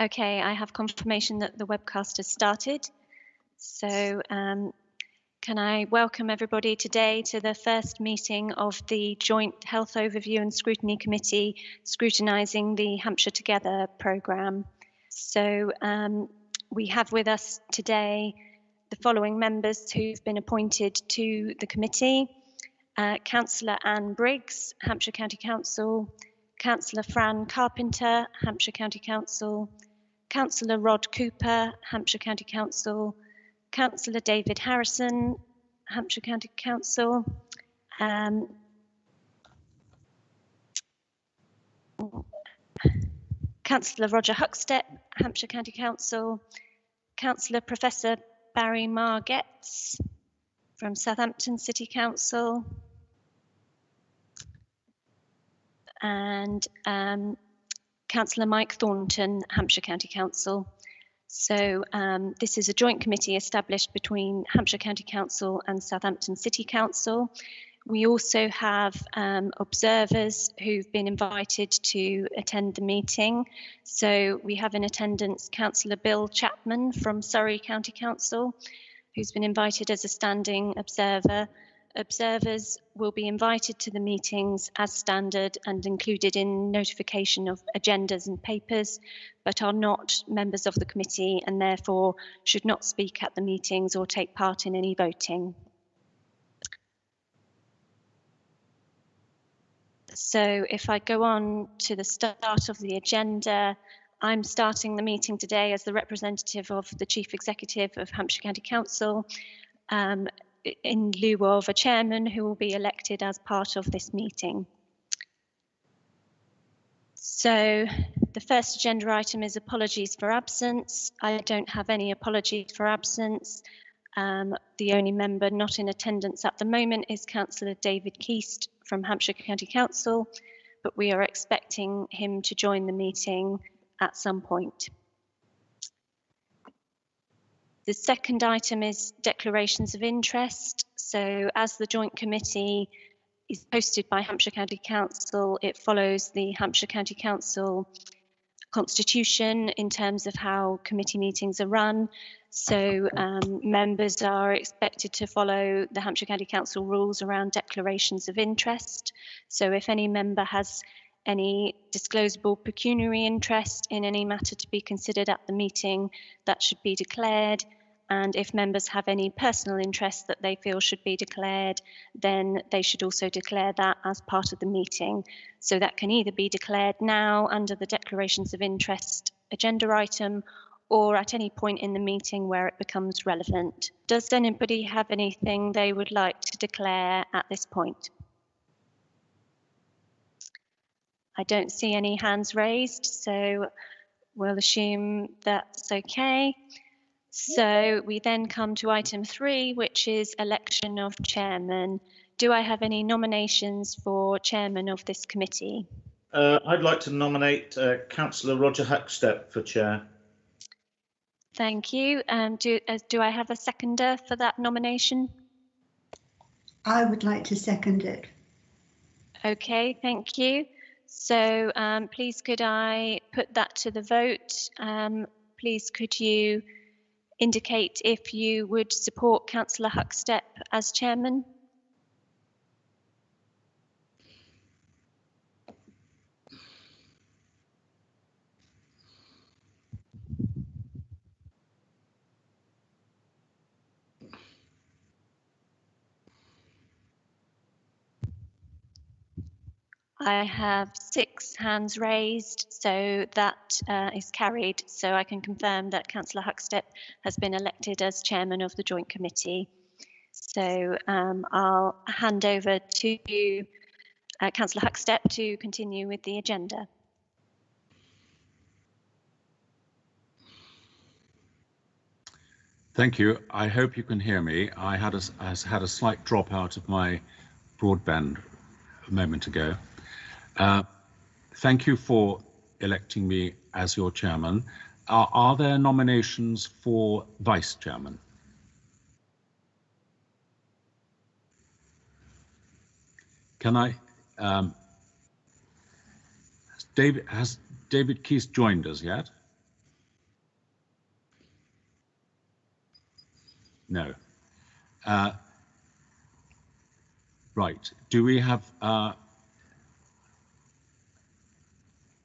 Okay, I have confirmation that the webcast has started. So can I welcome everybody today to the first meeting of the Joint Health Overview and Scrutiny Committee scrutinising the Hampshire Together programme. So we have with us today the following members who've been appointed to the committee. Councillor Anne Briggs, Hampshire County Council, Councillor Fran Carpenter, Hampshire County Council, Councillor Rod Cooper, Hampshire County Council, Councillor David Harrison, Hampshire County Council, Councillor Roger Huckstep, Hampshire County Council, Councillor Professor Barry Margetts from Southampton City Council, and Councillor Mike Thornton, Hampshire County Council. So this is a joint committee established between Hampshire County Council and Southampton City Council. We also have observers who've been invited to attend the meeting. So we have in attendance Councillor Bill Chapman from Surrey County Council, who's been invited as a standing observer. Observers will be invited to the meetings as standard and included in notification of agendas and papers, but are not members of the committee and therefore should not speak at the meetings or take part in any voting. So if I go on to the start of the agenda, I'm starting the meeting today as the representative of the Chief Executive of Hampshire County Council, in lieu of a chairman who will be elected as part of this meeting. So the first agenda item is apologies for absence. I don't have any apologies for absence. The only member not in attendance at the moment is Councillor David Keast from Hampshire County Council, but we are expecting him to join the meeting at some point. The second item is declarations of interest. So as the joint committee is hosted by Hampshire County Council, it follows the Hampshire County Council constitution in terms of how committee meetings are run. So members are expected to follow the Hampshire County Council rules around declarations of interest. So if any member has any disclosable pecuniary interest in any matter to be considered at the meeting, that should be declared. And if members have any personal interest that they feel should be declared, then they should also declare that as part of the meeting. So that can either be declared now under the declarations of interest agenda item or at any point in the meeting where it becomes relevant. Does anybody have anything they would like to declare at this point? I don't see any hands raised, so we'll assume that's okay. So we then come to item 3, which is election of chairman. Do I have any nominations for chairman of this committee? I'd like to nominate Councillor Roger Huckstep for chair. Thank you. Do I have a seconder for that nomination? I would like to second it. Okay, thank you. So please could I put that to the vote? Please could you indicate if you would support Councillor Huckstep as chairman? I have 6 hands raised, so that is carried. So I can confirm that Councillor Huckstep has been elected as chairman of the joint committee. So I'll hand over to Councillor Huckstep to continue with the agenda. Thank you. I hope you can hear me. I had a slight drop out of my broadband a moment ago. Thank you for electing me as your chairman. Are there nominations for vice chairman? Can I? Has David Keast joined us yet? No. Right. Do we have,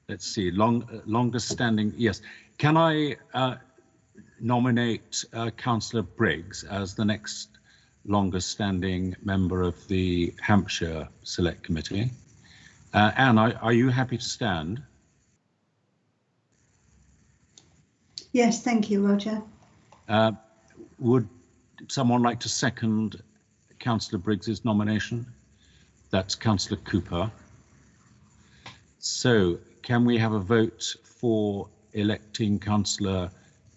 let's see, longer standing? Yes. Can I nominate Councillor Briggs as the next longest standing member of the Hampshire Select Committee? Anne, are you happy to stand? Yes, thank you, Roger. Would someone like to second Councillor Briggs's nomination? That's Councillor Cooper. So can we have a vote for electing Councillor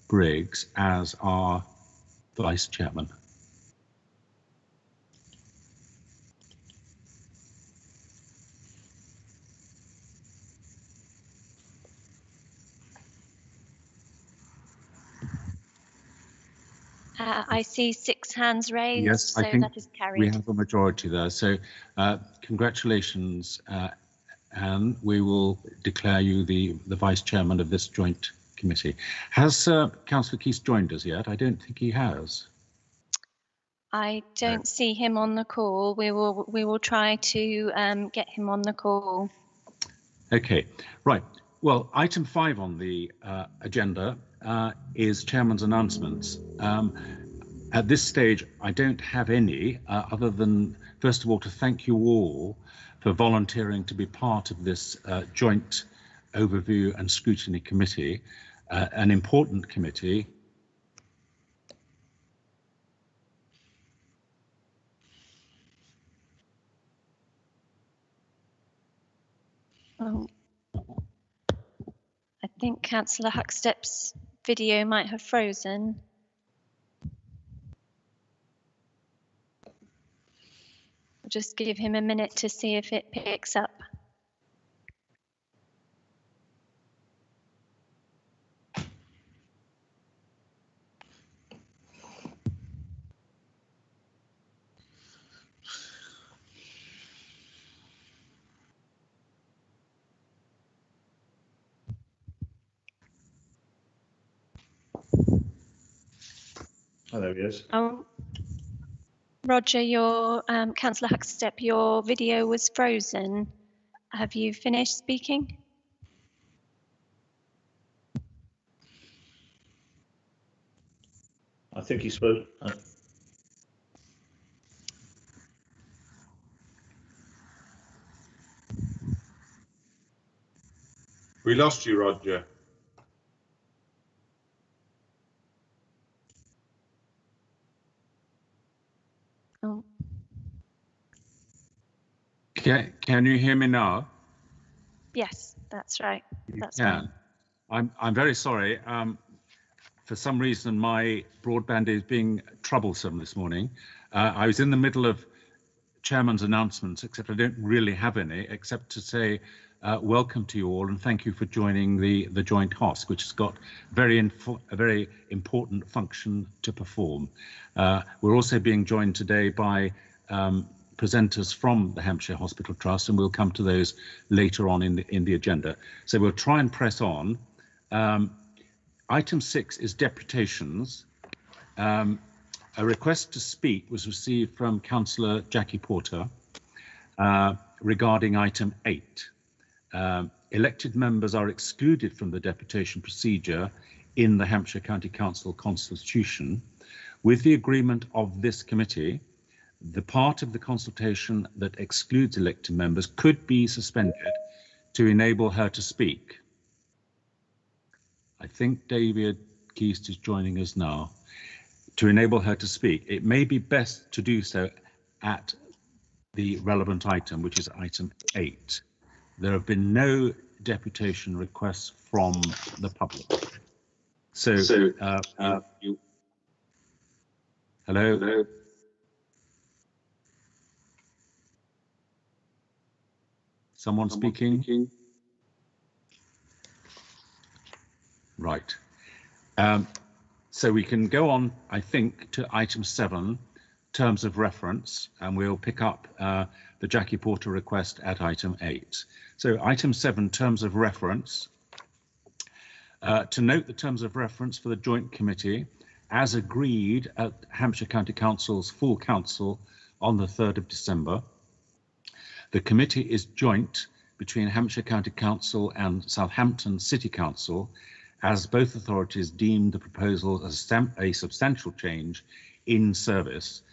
Briggs as our Vice Chairman? I see 6 hands raised, Yes, so I think that is carried. we have a majority there. So congratulations, Anne. We will declare you the Vice Chairman of this joint committee. Has Councillor Keys joined us yet? I don't think he has. I don't see him on the call. We will try to get him on the call. Okay, right. Well, item 5 on the agenda is Chairman's announcements. At this stage, I don't have any other than, first of all, to thank you all for volunteering to be part of this joint overview and scrutiny committee, an important committee. I think Councillor Huckstep's video might have frozen. I'll just give him a minute to see if it picks up. Oh, there he is. Oh, Roger, your Councillor Huckstep, your video was frozen. Have you finished speaking? I think he's supposed. We lost you, Roger. Oh. Can you hear me now? Yes, that's right. That's fine. I'm very sorry. For some reason, my broadband is being troublesome this morning. I was in the middle of Chairman's announcements, except I don't really have any, except to say welcome to you all and thank you for joining the joint HOSC, which has got a very important function to perform. We're also being joined today by presenters from the Hampshire Hospital Trust, and we'll come to those later on in the agenda. So we'll try and press on. Item 6 is deputations. A request to speak was received from Councillor Jackie Porter regarding item 8. Elected members are excluded from the deputation procedure in the Hampshire County Council Constitution. With the agreement of this committee, the part of the consultation that excludes elected members could be suspended to enable her to speak. I think David Keast is joining us now. To enable her to speak, it may be best to do so at the relevant item, which is item 8. There have been no deputation requests from the public. So, hello? Someone speaking? Right. So we can go on, I think, to item 7, terms of reference, and we'll pick up the Jackie Porter request at item 8. So item 7, terms of reference. To note the terms of reference for the joint committee, as agreed at Hampshire County Council's full council on the 3rd of December. The committee is joint between Hampshire County Council and Southampton City Council, as both authorities deemed the proposal as a substantial change in service.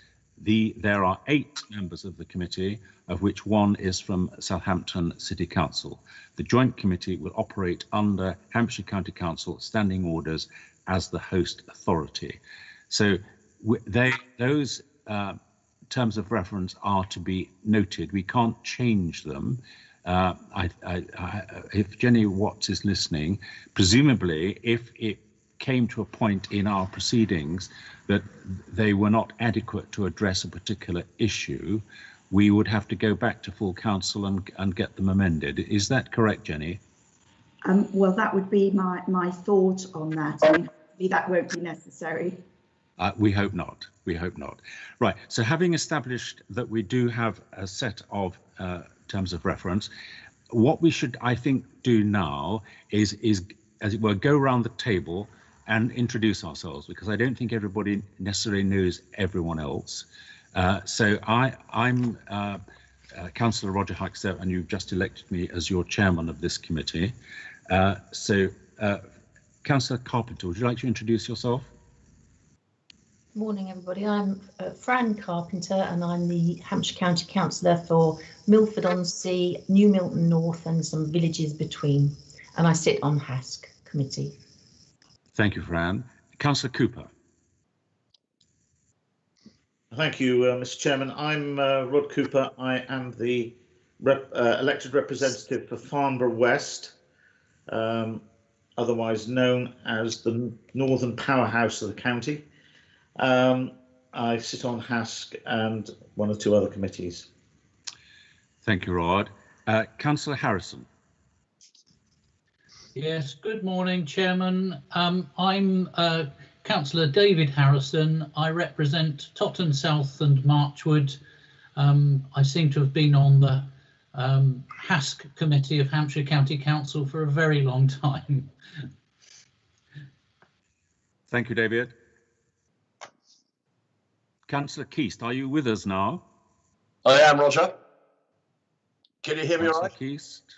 There are 8 members of the committee, of which 1 is from Southampton City Council. The joint committee will operate under Hampshire County Council standing orders as the host authority. So those terms of reference are to be noted. We can't change them. If Jenny Watts is listening, presumably if it came to a point in our proceedings that they were not adequate to address a particular issue, we would have to go back to full council and get them amended. Is that correct, Jenny? Well, that would be my thought on that. I mean, that won't be necessary. We hope not. We hope not. Right. So having established that we do have a set of terms of reference, what we should, I think, do now is, as it were, go around the table and introduce ourselves, because I don't think everybody necessarily knows everyone else. So I'm Councillor Roger Huckstep, and you've just elected me as your chairman of this committee. Councillor Carpenter, would you like to introduce yourself? Morning, everybody. I'm Fran Carpenter, and I'm the Hampshire County Councillor for Milford-on-Sea, New Milton North, and some villages between. And I sit on HASC committee. Thank you, Fran. Councillor Cooper. Thank you, Mr. Chairman. I'm Rod Cooper. I am the elected representative for Farnborough West, otherwise known as the Northern Powerhouse of the county. I sit on HASC and 1 or 2 other committees. Thank you, Rod. Councillor Harrison. Yes, good morning, Chairman. I'm Councillor David Harrison. I represent Totton South and Marchwood. I seem to have been on the HASC committee of Hampshire County Council for a very long time. Thank you, David. Councillor Keast, are you with us now? I am, Roger. Can you hear me all right? Keast?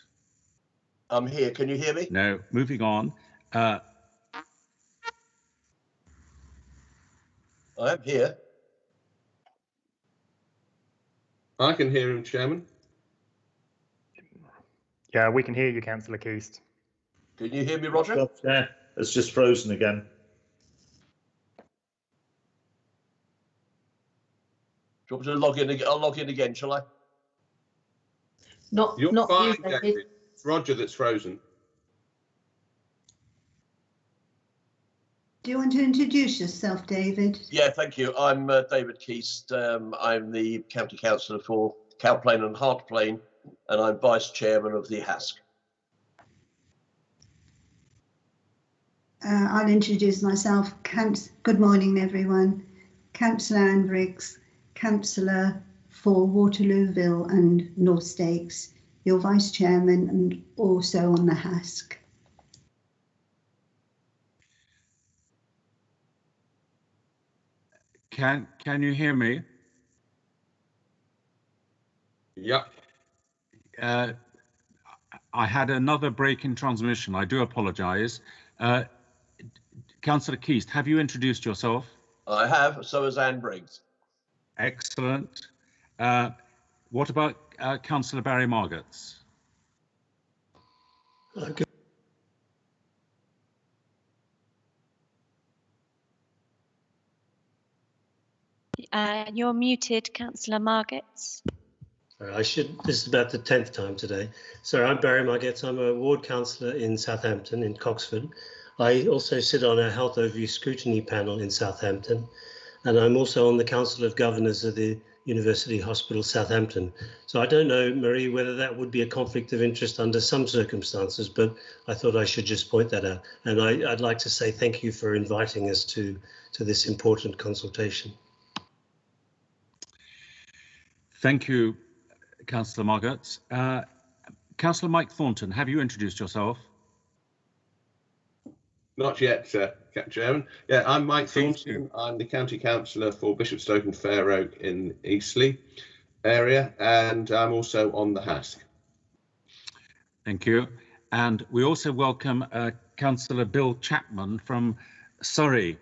I'm here. Can you hear me? No, moving on. I am here. I can hear him, Chairman. Yeah, we can hear you, Councillor Keast. Can you hear me, Roger? Yeah, it's just frozen again. Do you want me to log in again? I'll log in again, shall I? You're Not fine, you, David. David. It's Roger that's frozen. Do you want to introduce yourself, David? Yeah, thank you. I'm David Keast. I'm the County Councillor for Cowplain and Hartplain, and I'm Vice Chairman of the HASC. I'll introduce myself. Good morning, everyone. Councillor Anne Briggs, Councillor for Waterlooville and North Stakes, your Vice Chairman and also on the HASC. Can you hear me? Yep. I had another break in transmission. I do apologise. Councillor Keast, have you introduced yourself? I have, so has Anne Briggs. Excellent. What about Councillor Barry Margetts? You're muted, Councillor Margetts. This is about the 10th time today. So I'm Barry Margetts. I'm a ward councillor in Southampton, in Coxford. I also sit on a health overview scrutiny panel in Southampton, and I'm also on the Council of Governors of the University Hospital Southampton. So I don't know, Marie, whether that would be a conflict of interest under some circumstances, but I thought I should just point that out. And I'd like to say thank you for inviting us to this important consultation. Thank you, Councillor Margetts. Councillor Mike Thornton, have you introduced yourself? Not yet, Chairman. Yeah, I'm Mike Thornton. I'm the County Councillor for Bishopstoke and Fair Oak in Eastleigh area, and I'm also on the HASC. Thank you. And we also welcome Councillor Bill Chapman from Surrey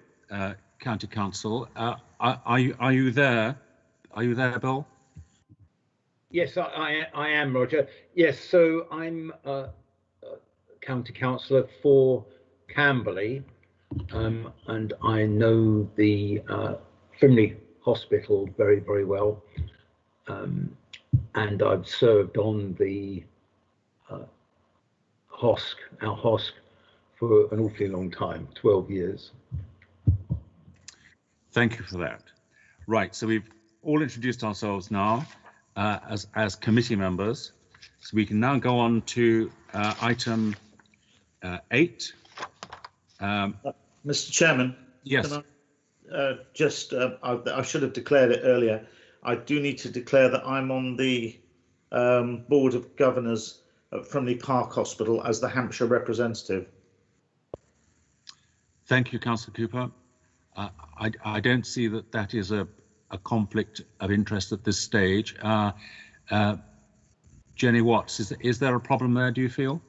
County Council. Are you there? Are you there, Bill? Yes, I am, Roger. Yes, so I'm County Councillor for Camberley, and I know the Frimley Hospital very, very well, and I've served on the HOSC, our HOSC, for an awfully long time, 12 years. Thank you for that. Right, so we've all introduced ourselves now as committee members. So we can now go on to item 8. Mr. Chairman. Yes. Can I should have declared it earlier. I do need to declare that I'm on the Board of Governors at Frimley Park Hospital as the Hampshire representative. Thank you, Councillor Cooper. I don't see that is a conflict of interest at this stage. Jenny Watts, is there a problem there, do you feel?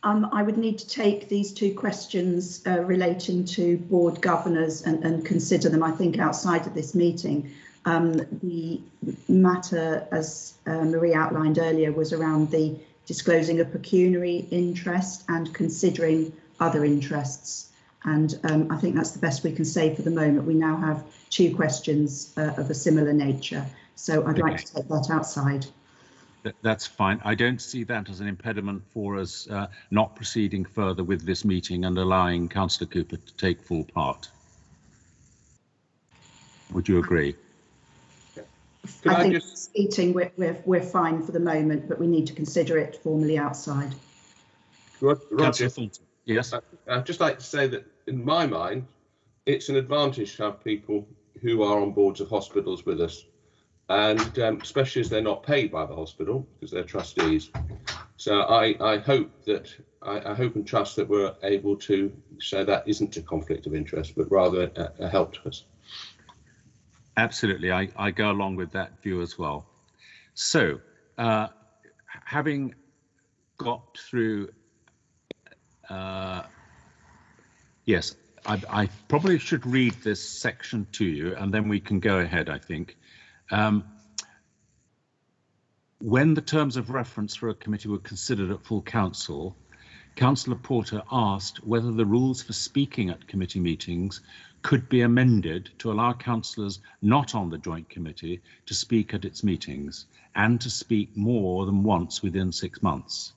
I would need to take these two questions relating to board governors and consider them, I think, outside of this meeting. The matter, as Marie outlined earlier, was around the disclosing a pecuniary interest and considering other interests. And I think that's the best we can say for the moment. We now have two questions of a similar nature. So I'd like to take that outside. That's fine. I don't see that as an impediment for us not proceeding further with this meeting and allowing Councillor Cooper to take full part. Would you agree? I think this meeting we're fine for the moment, but we need to consider it formally outside. Roger, yes. I'd just like to say that in my mind, it's an advantage to have people who are on boards of hospitals with us, and especially as they're not paid by the hospital because they're trustees. So I hope and trust that we're able to show that isn't a conflict of interest, but rather a help to us. Absolutely, I go along with that view as well. So, having got through, yes, I probably should read this section to you, and then we can go ahead, I think. When the terms of reference for a committee were considered at full council, Councillor Porter asked whether the rules for speaking at committee meetings could be amended to allow councillors not on the joint committee to speak at its meetings and to speak more than once within 6 months.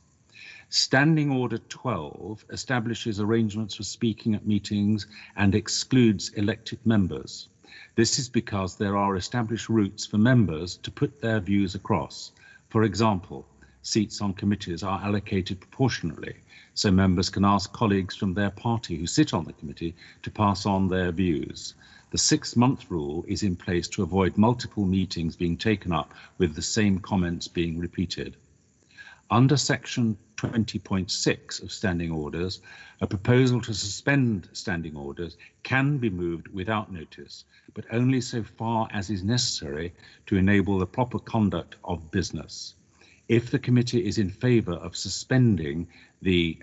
Standing Order 12 establishes arrangements for speaking at meetings and excludes elected members. This is because there are established routes for members to put their views across. For example, seats on committees are allocated proportionately, so members can ask colleagues from their party who sit on the committee to pass on their views. The 6-month rule is in place to avoid multiple meetings being taken up with the same comments being repeated. Under section 20.6 of standing orders, a proposal to suspend standing orders can be moved without notice, but only so far as is necessary to enable the proper conduct of business. If the committee is in favour of suspending the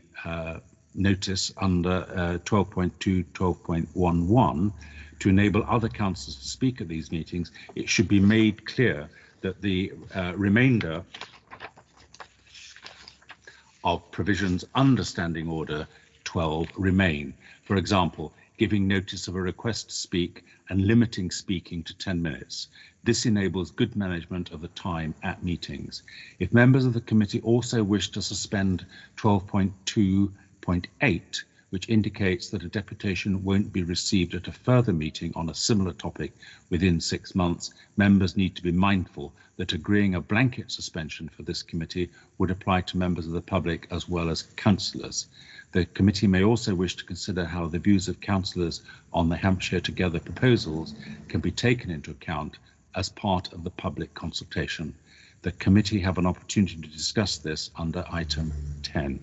notice under 12.2, 12.11 to enable other councillors to speak at these meetings, it should be made clear that the remainder of provisions under Standing Order 12 remain. For example, giving notice of a request to speak and limiting speaking to 10 minutes. This enables good management of the time at meetings. If members of the committee also wish to suspend 12.2.8, which indicates that a deputation won't be received at a further meeting on a similar topic within 6 months, members need to be mindful that agreeing a blanket suspension for this committee would apply to members of the public as well as councillors. The committee may also wish to consider how the views of councillors on the Hampshire Together proposals can be taken into account as part of the public consultation. The committee have an opportunity to discuss this under item 10.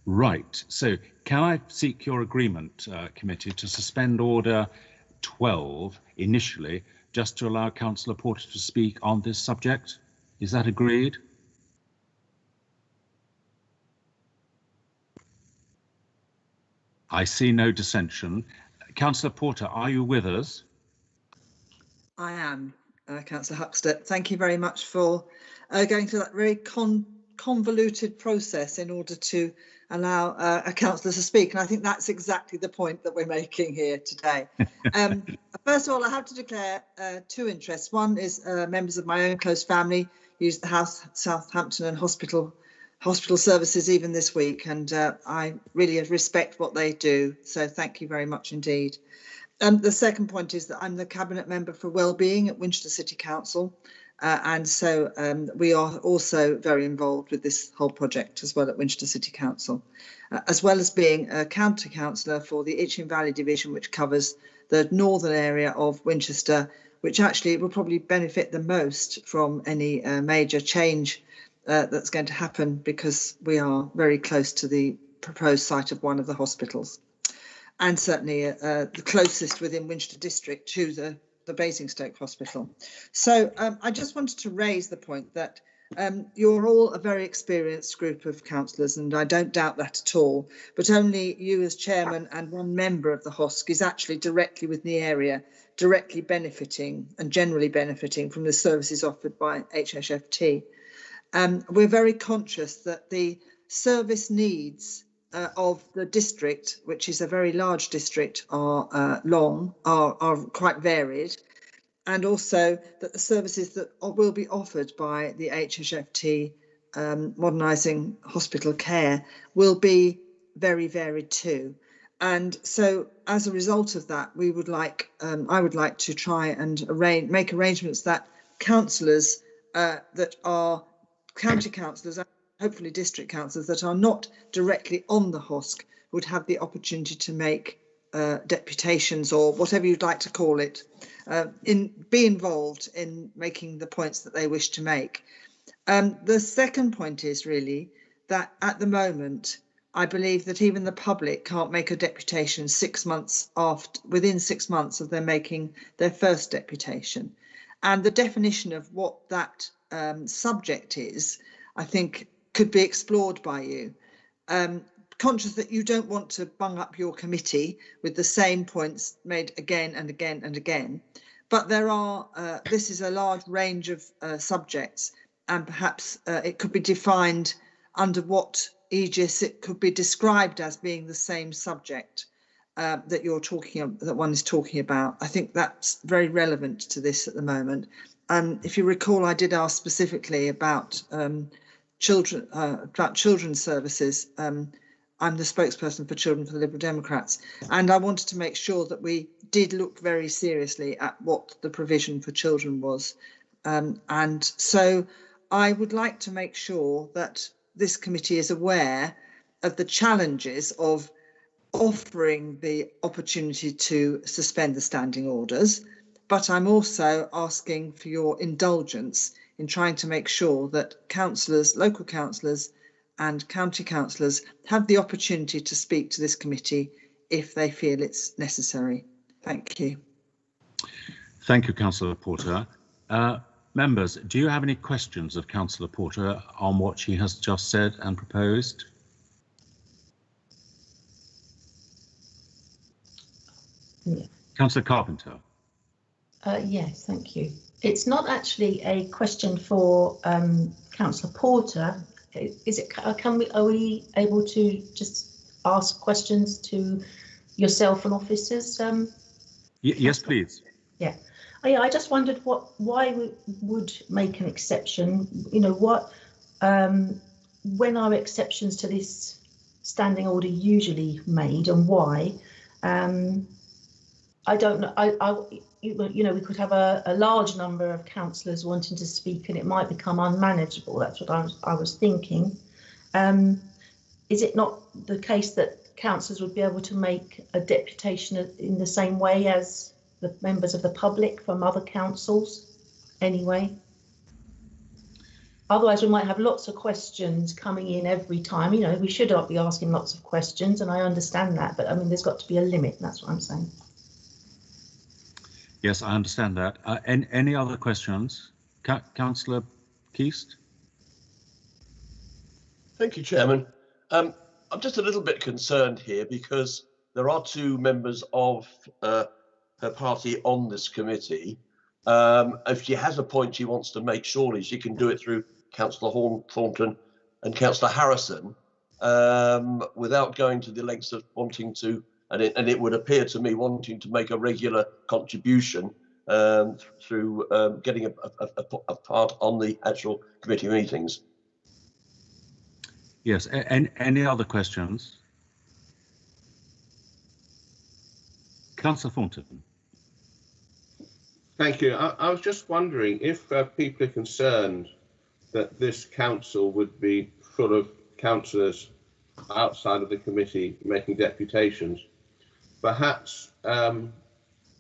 Right. So can I seek your agreement, committee, to suspend order 12 initially, just to allow Councillor Porter to speak on this subject? Is that agreed? I see no dissension. Councillor Porter, are you with us? I am, Councillor Huxtett. Thank you very much for going through that very convoluted process in order to allow a councillor to speak. And I think that's exactly the point that we're making here today. First of all, I have to declare two interests. One is members of my own close family use the House, Southampton and hospital services even this week, and I really respect what they do. So thank you very much indeed. The second point is that I'm the Cabinet Member for Wellbeing at Winchester City Council, and so we are also very involved with this whole project as well at Winchester City Council, as well as being a county councillor for the Itchen Valley Division, which covers the northern area of Winchester, which actually will probably benefit the most from any major change that's going to happen, because we are very close to the proposed site of one of the hospitals, and certainly the closest within Winchester District to the Basingstoke Hospital. So I just wanted to raise the point that you're all a very experienced group of councillors, and I don't doubt that at all, but only you as chairman and one member of the HOSC is actually directly within the area, directly benefiting and generally benefiting from the services offered by HSFT. We're very conscious that the service needs of the district, which is a very large district, are quite varied, and also that the services that will be offered by the HSFT modernising hospital care will be very varied too. And so as a result of that, we would like, I would like to try and make arrangements that councillors that are county councillors, hopefully district councillors that are not directly on the HOSC, would have the opportunity to make deputations, or whatever you'd like to call it, be involved in making the points that they wish to make. The second point is really that at the moment, I believe that even the public can't make a deputation 6 months within 6 months of them making their first deputation. And the definition of what that subject is, I think, could be explored by you. Conscious that you don't want to bung up your committee with the same points made again and again and again, but there are, this is a large range of subjects, and perhaps it could be defined under what aegis it could be described as being the same subject that you're talking, that one is talking about. I think that's very relevant to this at the moment. If you recall, I did ask specifically about children's services. I'm the spokesperson for Children for the Liberal Democrats, and I wanted to make sure that we did look very seriously at what the provision for children was. And so I would like to make sure that this committee is aware of the challenges of offering the opportunity to suspend the standing orders, but I'm also asking for your indulgence in trying to make sure that councillors, local councillors and county councillors have the opportunity to speak to this committee if they feel it's necessary. Thank you. Thank you, Councillor Porter. Members, do you have any questions of Councillor Porter on what she has just said and proposed? Yeah. Councillor Carpenter. Yes, thank you. It's not actually a question for Councillor Porter. Is it? Are we able to just ask questions to yourself and officers? Yes, please. Yeah. Oh, yeah. I just wondered why we would make an exception. You know, when are exceptions to this standing order usually made, and why? I don't know. You know, we could have a large number of councillors wanting to speak, and it might become unmanageable. That's what I was thinking. Is it not the case that councillors would be able to make a deputation in the same way as the members of the public from other councils? Anyway, otherwise we might have lots of questions coming in every time. You know, we should not be asking lots of questions, and I understand that, but I mean, there's got to be a limit. That's what I'm saying. Yes, I understand that. Any other questions? Councillor Keast? Thank you, Chairman. I'm just a little bit concerned here because there are two members of her party on this committee. If she has a point she wants to make, surely she can do it through Councillor Thornton and Councillor Harrison without going to the lengths of wanting to, and it would appear to me, wanting to make a regular contribution through getting a part on the actual committee meetings. Yes, any other questions? Councillor Thornton. Thank you. I was just wondering if people are concerned that this council would be full of councillors outside of the committee making deputations. Perhaps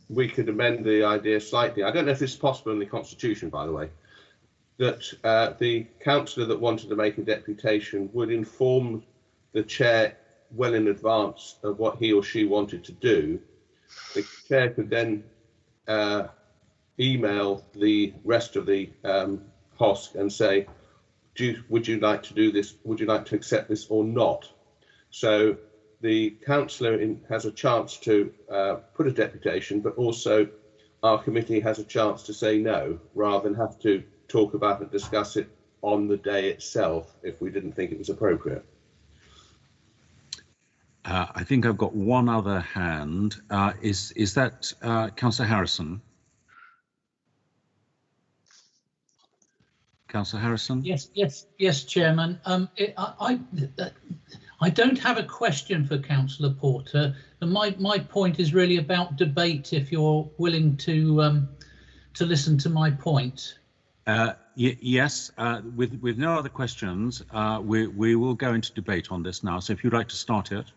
we could amend the idea slightly. I don't know if this is possible in the Constitution, by the way, that the councillor that wanted to make a deputation would inform the chair well in advance of what he or she wanted to do. The chair could then email the rest of the HOSC and say, would you like to do this? Would you like to accept this or not? So the councillor has a chance to put a deputation, but also our committee has a chance to say no, rather than have to talk about it, discuss it on the day itself if we didn't think it was appropriate. I think I've got one other hand. Is that Councillor Harrison? Councillor Harrison? Yes, Chairman. I don't have a question for Councillor Porter, and my point is really about debate. If you're willing to listen to my point. Yes, with no other questions, we will go into debate on this now. So if you'd like to start it.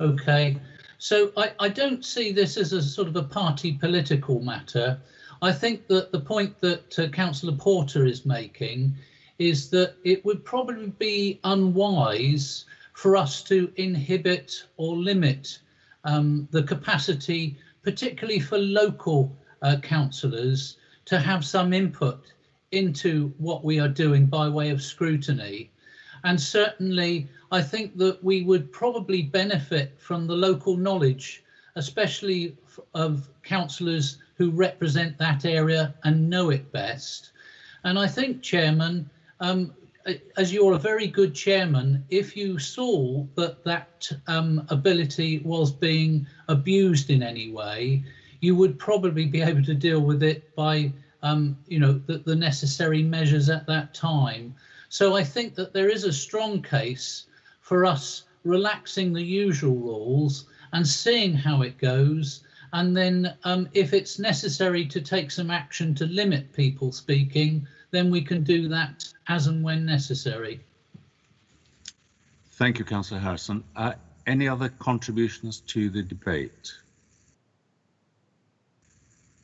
Okay, so I don't see this as a sort of a party political matter. I think that the point that Councillor Porter is making is that it would probably be unwise for us to inhibit or limit the capacity, particularly for local councillors, to have some input into what we are doing by way of scrutiny. And certainly, I think that we would probably benefit from the local knowledge, especially of councillors who represent that area and know it best. And I think, Chairman, as you're a very good chairman, if you saw that ability was being abused in any way, you would probably be able to deal with it by the necessary measures at that time. So I think that there is a strong case for us relaxing the usual rules and seeing how it goes. And then if it's necessary to take some action to limit people speaking, then we can do that as and when necessary. Thank you, Councillor Harrison. Any other contributions to the debate?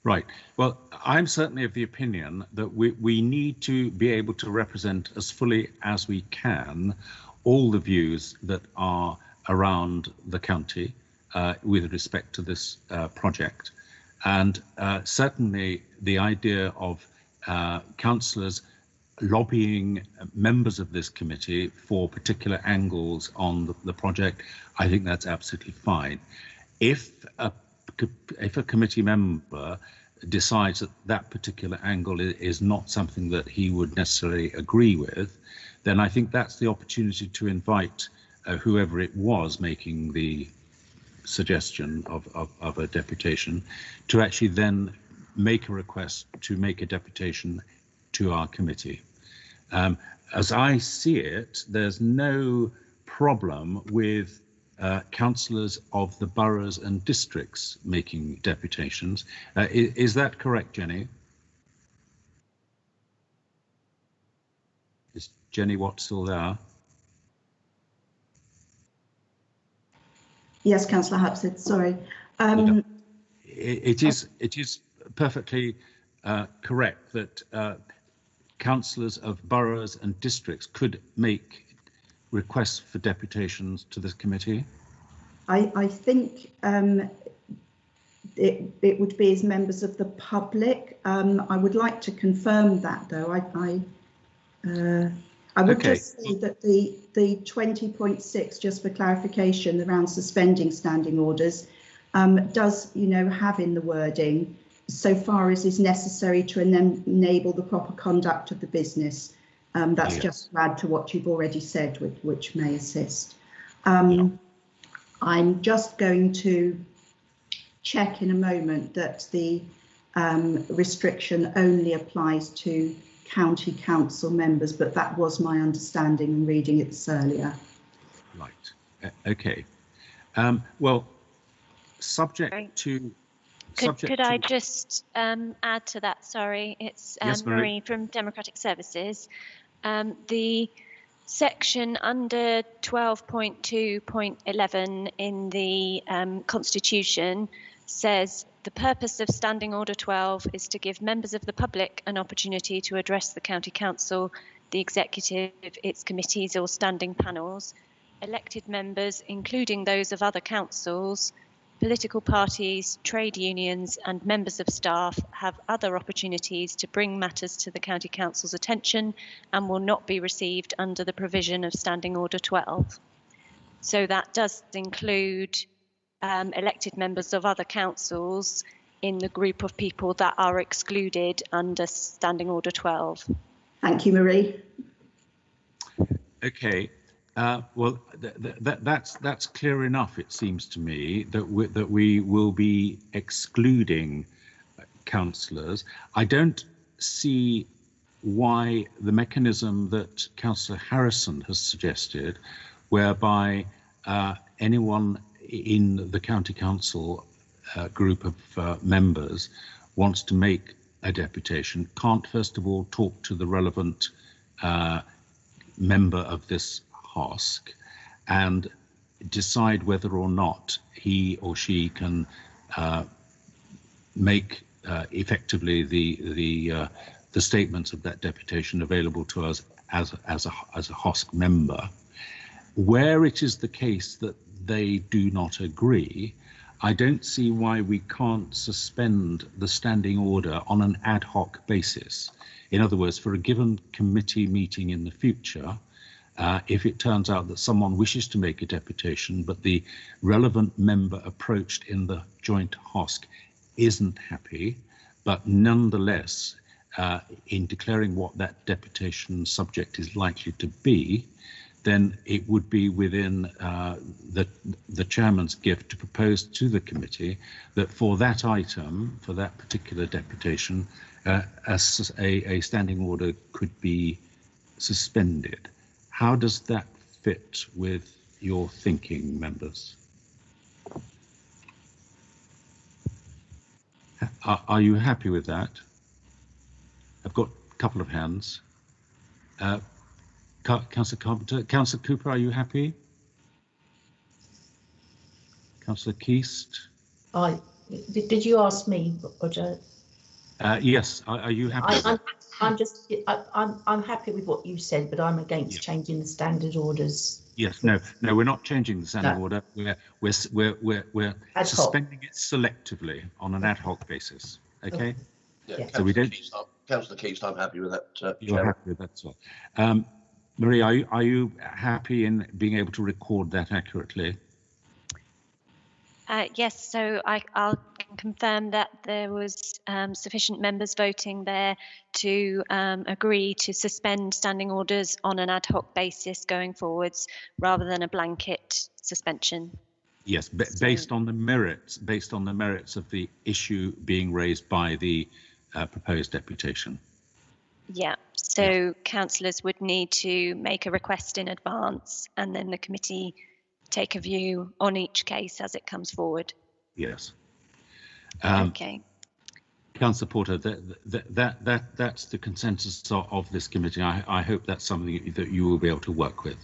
Right. Well, I'm certainly of the opinion that we need to be able to represent as fully as we can all the views that are around the county with respect to this project. And certainly the idea of councillors lobbying members of this committee for particular angles on the project, I think that's absolutely fine. If a committee member decides that that particular angle is not something that he would necessarily agree with, then I think that's the opportunity to invite whoever it was making the suggestion of a deputation to actually then make a request to make a deputation to our committee. As I see it, there's no problem with councillors of the boroughs and districts making deputations. Is that correct, Jenny? Is Jenny Watt still there? Yes, Councillor Hapsett, sorry. It is perfectly correct that councillors of boroughs and districts could make requests for deputations to this committee? I think it would be as members of the public. I would like to confirm that, though. I would just say that the 20.6, just for clarification, around suspending standing orders, does, have in the wording, so far as is necessary to enable the proper conduct of the business. That's just to add to what you've already said, which may assist. I'm just going to check in a moment that the restriction only applies to county council members, but that was my understanding in reading it earlier. Right. Okay. Well, subject to. Could I just add to that? Sorry, it's yes, Marie from Democratic Services. The section under 12.2.11 in the Constitution says the purpose of Standing Order 12 is to give members of the public an opportunity to address the County Council, the Executive, its committees or standing panels, elected members, including those of other councils, political parties, trade unions and members of staff have other opportunities to bring matters to the County Council's attention and will not be received under the provision of Standing Order 12. So that does include elected members of other councils in the group of people that are excluded under Standing Order 12. Thank you, Marie. Okay. Well, that's clear enough. It seems to me that we will be excluding councillors. I don't see why the mechanism that Councillor Harrison has suggested, whereby anyone in the County Council group of members wants to make a deputation, can't first of all talk to the relevant member of this HOSC and decide whether or not he or she can make effectively the statements of that deputation available to us as a HOSC member. Where it is the case that they do not agree, I don't see why we can't suspend the standing order on an ad hoc basis. In other words, for a given committee meeting in the future, if it turns out that someone wishes to make a deputation, but the relevant member approached in the joint HOSC isn't happy, but nonetheless, in declaring what that deputation subject is likely to be, then it would be within the chairman's gift to propose to the committee that for that item, for that particular deputation, a standing order could be suspended. How does that fit with your thinking, members? Are you happy with that? I've got a couple of hands. Councillor Carpenter, Councillor Cooper, are you happy? Councillor Keast? Did you ask me, Roger? Yes. Are you happy? I'm happy with what you said, but I'm against changing the standard orders. Yes. No. We're not changing the standing order. We're suspending it selectively on an ad hoc basis. Okay. Yeah. So we don't. Councillor Keast, I'm happy with that. You're happy with that as well. Marie, are you happy in being able to record that accurately? Yes, so I'll confirm that there was sufficient members voting there to agree to suspend standing orders on an ad hoc basis going forwards, rather than a blanket suspension. Yes, based on the merits, of the issue being raised by the proposed deputation. Yeah, so councillors would need to make a request in advance, and then the committee take a view on each case as it comes forward. Yes. Okay. Councillor Porter, that's the consensus of this committee. I hope that's something that you will be able to work with.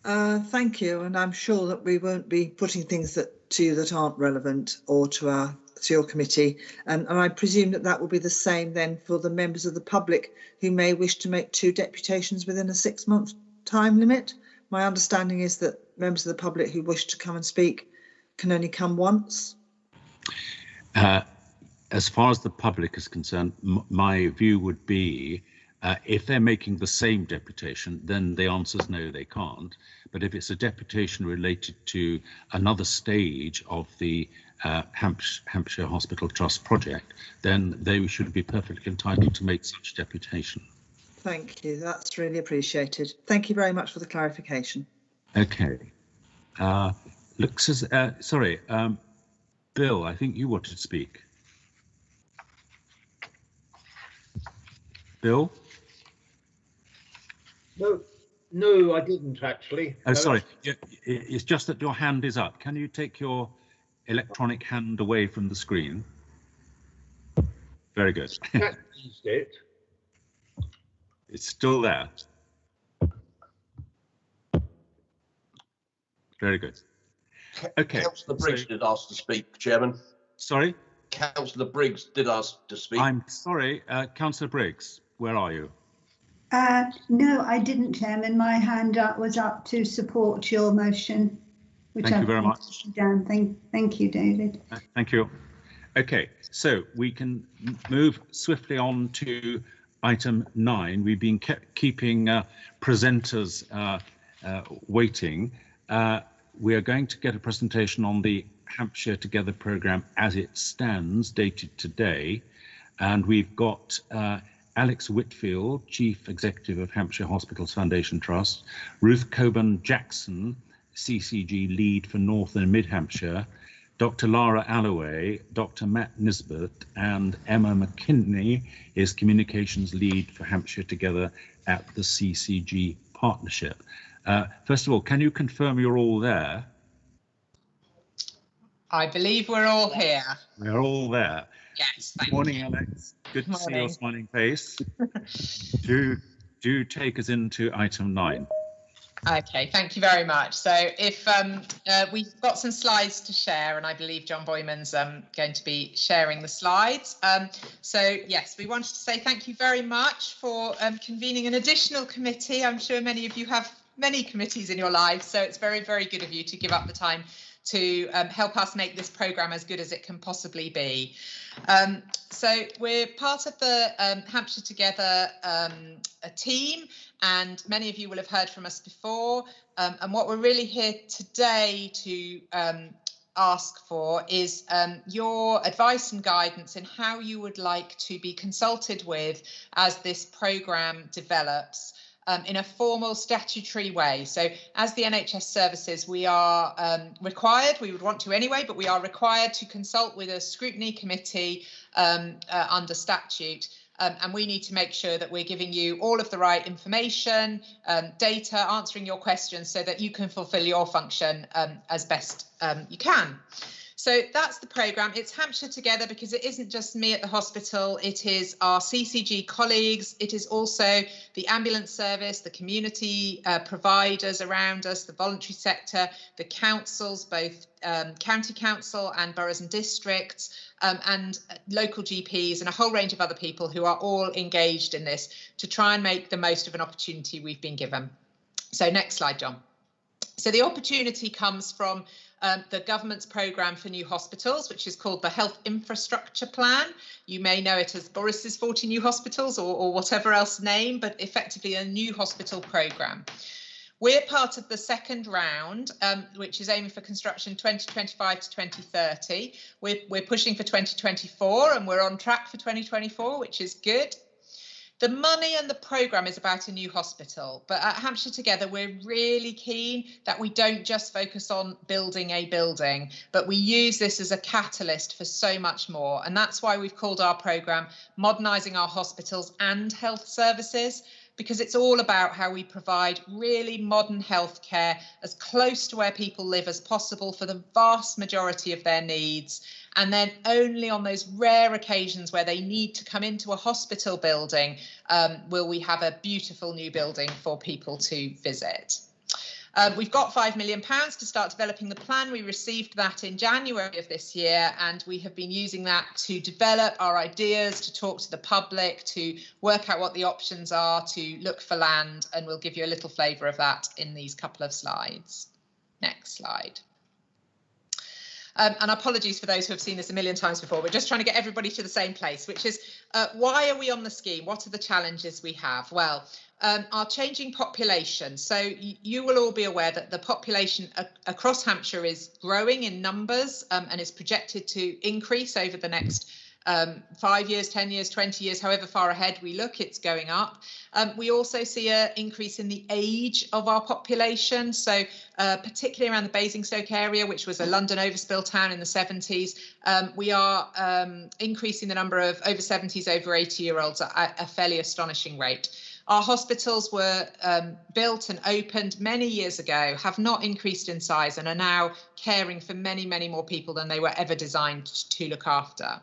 Thank you, and I'm sure that we won't be putting things to you that aren't relevant or to your committee, and I presume that will be the same then for the members of the public who may wish to make 2 deputations within a 6-month time limit. My understanding is that members of the public who wish to come and speak can only come once. As far as the public is concerned, my view would be if they're making the same deputation, then the answer is no, they can't. But if it's a deputation related to another stage of the Hampshire Hospital Trust project, then they should be perfectly entitled to make such deputation. Thank you, that's really appreciated. Thank you very much for the clarification. Okay. Looks as sorry, Bill, I think you wanted to speak. Bill? No, I didn't actually. Oh, sorry. It's just that your hand is up. Can you take your electronic hand away from the screen? Very good. It's still there. Very good. Okay. Councillor Briggs did ask to speak, Chairman. Sorry? Councillor Briggs did ask to speak. I'm sorry, Councillor Briggs, where are you? No, I didn't, Chairman. My hand was up to support your motion, which Thank you very much. Down. Thank you, David. Thank you. Okay, so we can move swiftly on to item 9. We've been keeping presenters waiting. We are going to get a presentation on the Hampshire Together programme as it stands, dated today, and we've got Alex Whitfield, Chief Executive of Hampshire Hospitals Foundation Trust, Ruth Coburn-Jackson, CCG Lead for North and Mid Hampshire, Dr. Lara Alloway, Dr. Matt Nisbet, and Emma McKinney is Communications Lead for Hampshire Together at the CCG Partnership. First of all, can you confirm you're all there? I believe we're all here. We're all there. Yes. Good morning, Alex. Good to see your smiling face. do take us into item 9. Okay, thank you very much. So if we've got some slides to share, and I believe John Boyman's going to be sharing the slides. So yes, we wanted to say thank you very much for convening an additional committee. I'm sure many of you have many committees in your lives, so it's very, very good of you to give up the time to help us make this programme as good as it can possibly be. So we're part of the Hampshire Together team, and many of you will have heard from us before. And what we're really here today to ask for is your advice and guidance in how you would like to be consulted with as this programme develops. In a formal statutory way. So as the NHS services, we are required, we would want to anyway, but we are required to consult with a scrutiny committee under statute. And we need to make sure that we're giving you all of the right information, data, answering your questions so that you can fulfil your function as best you can. So that's the programme. It's Hampshire Together because it isn't just me at the hospital, it is our CCG colleagues, it is also the ambulance service, the community providers around us, the voluntary sector, the councils, both county council and boroughs and districts, and local GPs and a whole range of other people who are all engaged in this to try and make the most of an opportunity we've been given. So next slide, John. So the opportunity comes from the government's programme for new hospitals, which is called the Health Infrastructure Plan. You may know it as Boris's 40 new hospitals or whatever else name, but effectively a new hospital programme. We're part of the second round, which is aiming for construction 2025 to 2030. We're pushing for 2024 and we're on track for 2024, which is good. The money and the programme is about a new hospital, but at Hampshire Together, we're really keen that we don't just focus on building a building, but we use this as a catalyst for so much more. And that's why we've called our programme Modernising Our Hospitals and Health Services, because it's all about how we provide really modern healthcare as close to where people live as possible for the vast majority of their needs. And then only on those rare occasions where they need to come into a hospital building will we have a beautiful new building for people to visit. We've got £5 million to start developing the plan. We received that in January of this year, and we have been using that to develop our ideas, to talk to the public, to work out what the options are, to look for land, and we'll give you a little flavour of that in these couple of slides. Next slide. And apologies for those who have seen this a million times before. We're just trying to get everybody to the same place, which is why are we on the scheme? What are the challenges we have? Well, our changing population. So you will all be aware that the population across Hampshire is growing in numbers and is projected to increase over the next 5 years, 10 years, 20 years, however far ahead we look, it's going up. We also see an increase in the age of our population. So particularly around the Basingstoke area, which was a London overspill town in the 70s, we are increasing the number of over 70s, over 80-year-olds at a fairly astonishing rate. Our hospitals were built and opened many years ago, have not increased in size, and are now caring for many, many more people than they were ever designed to look after.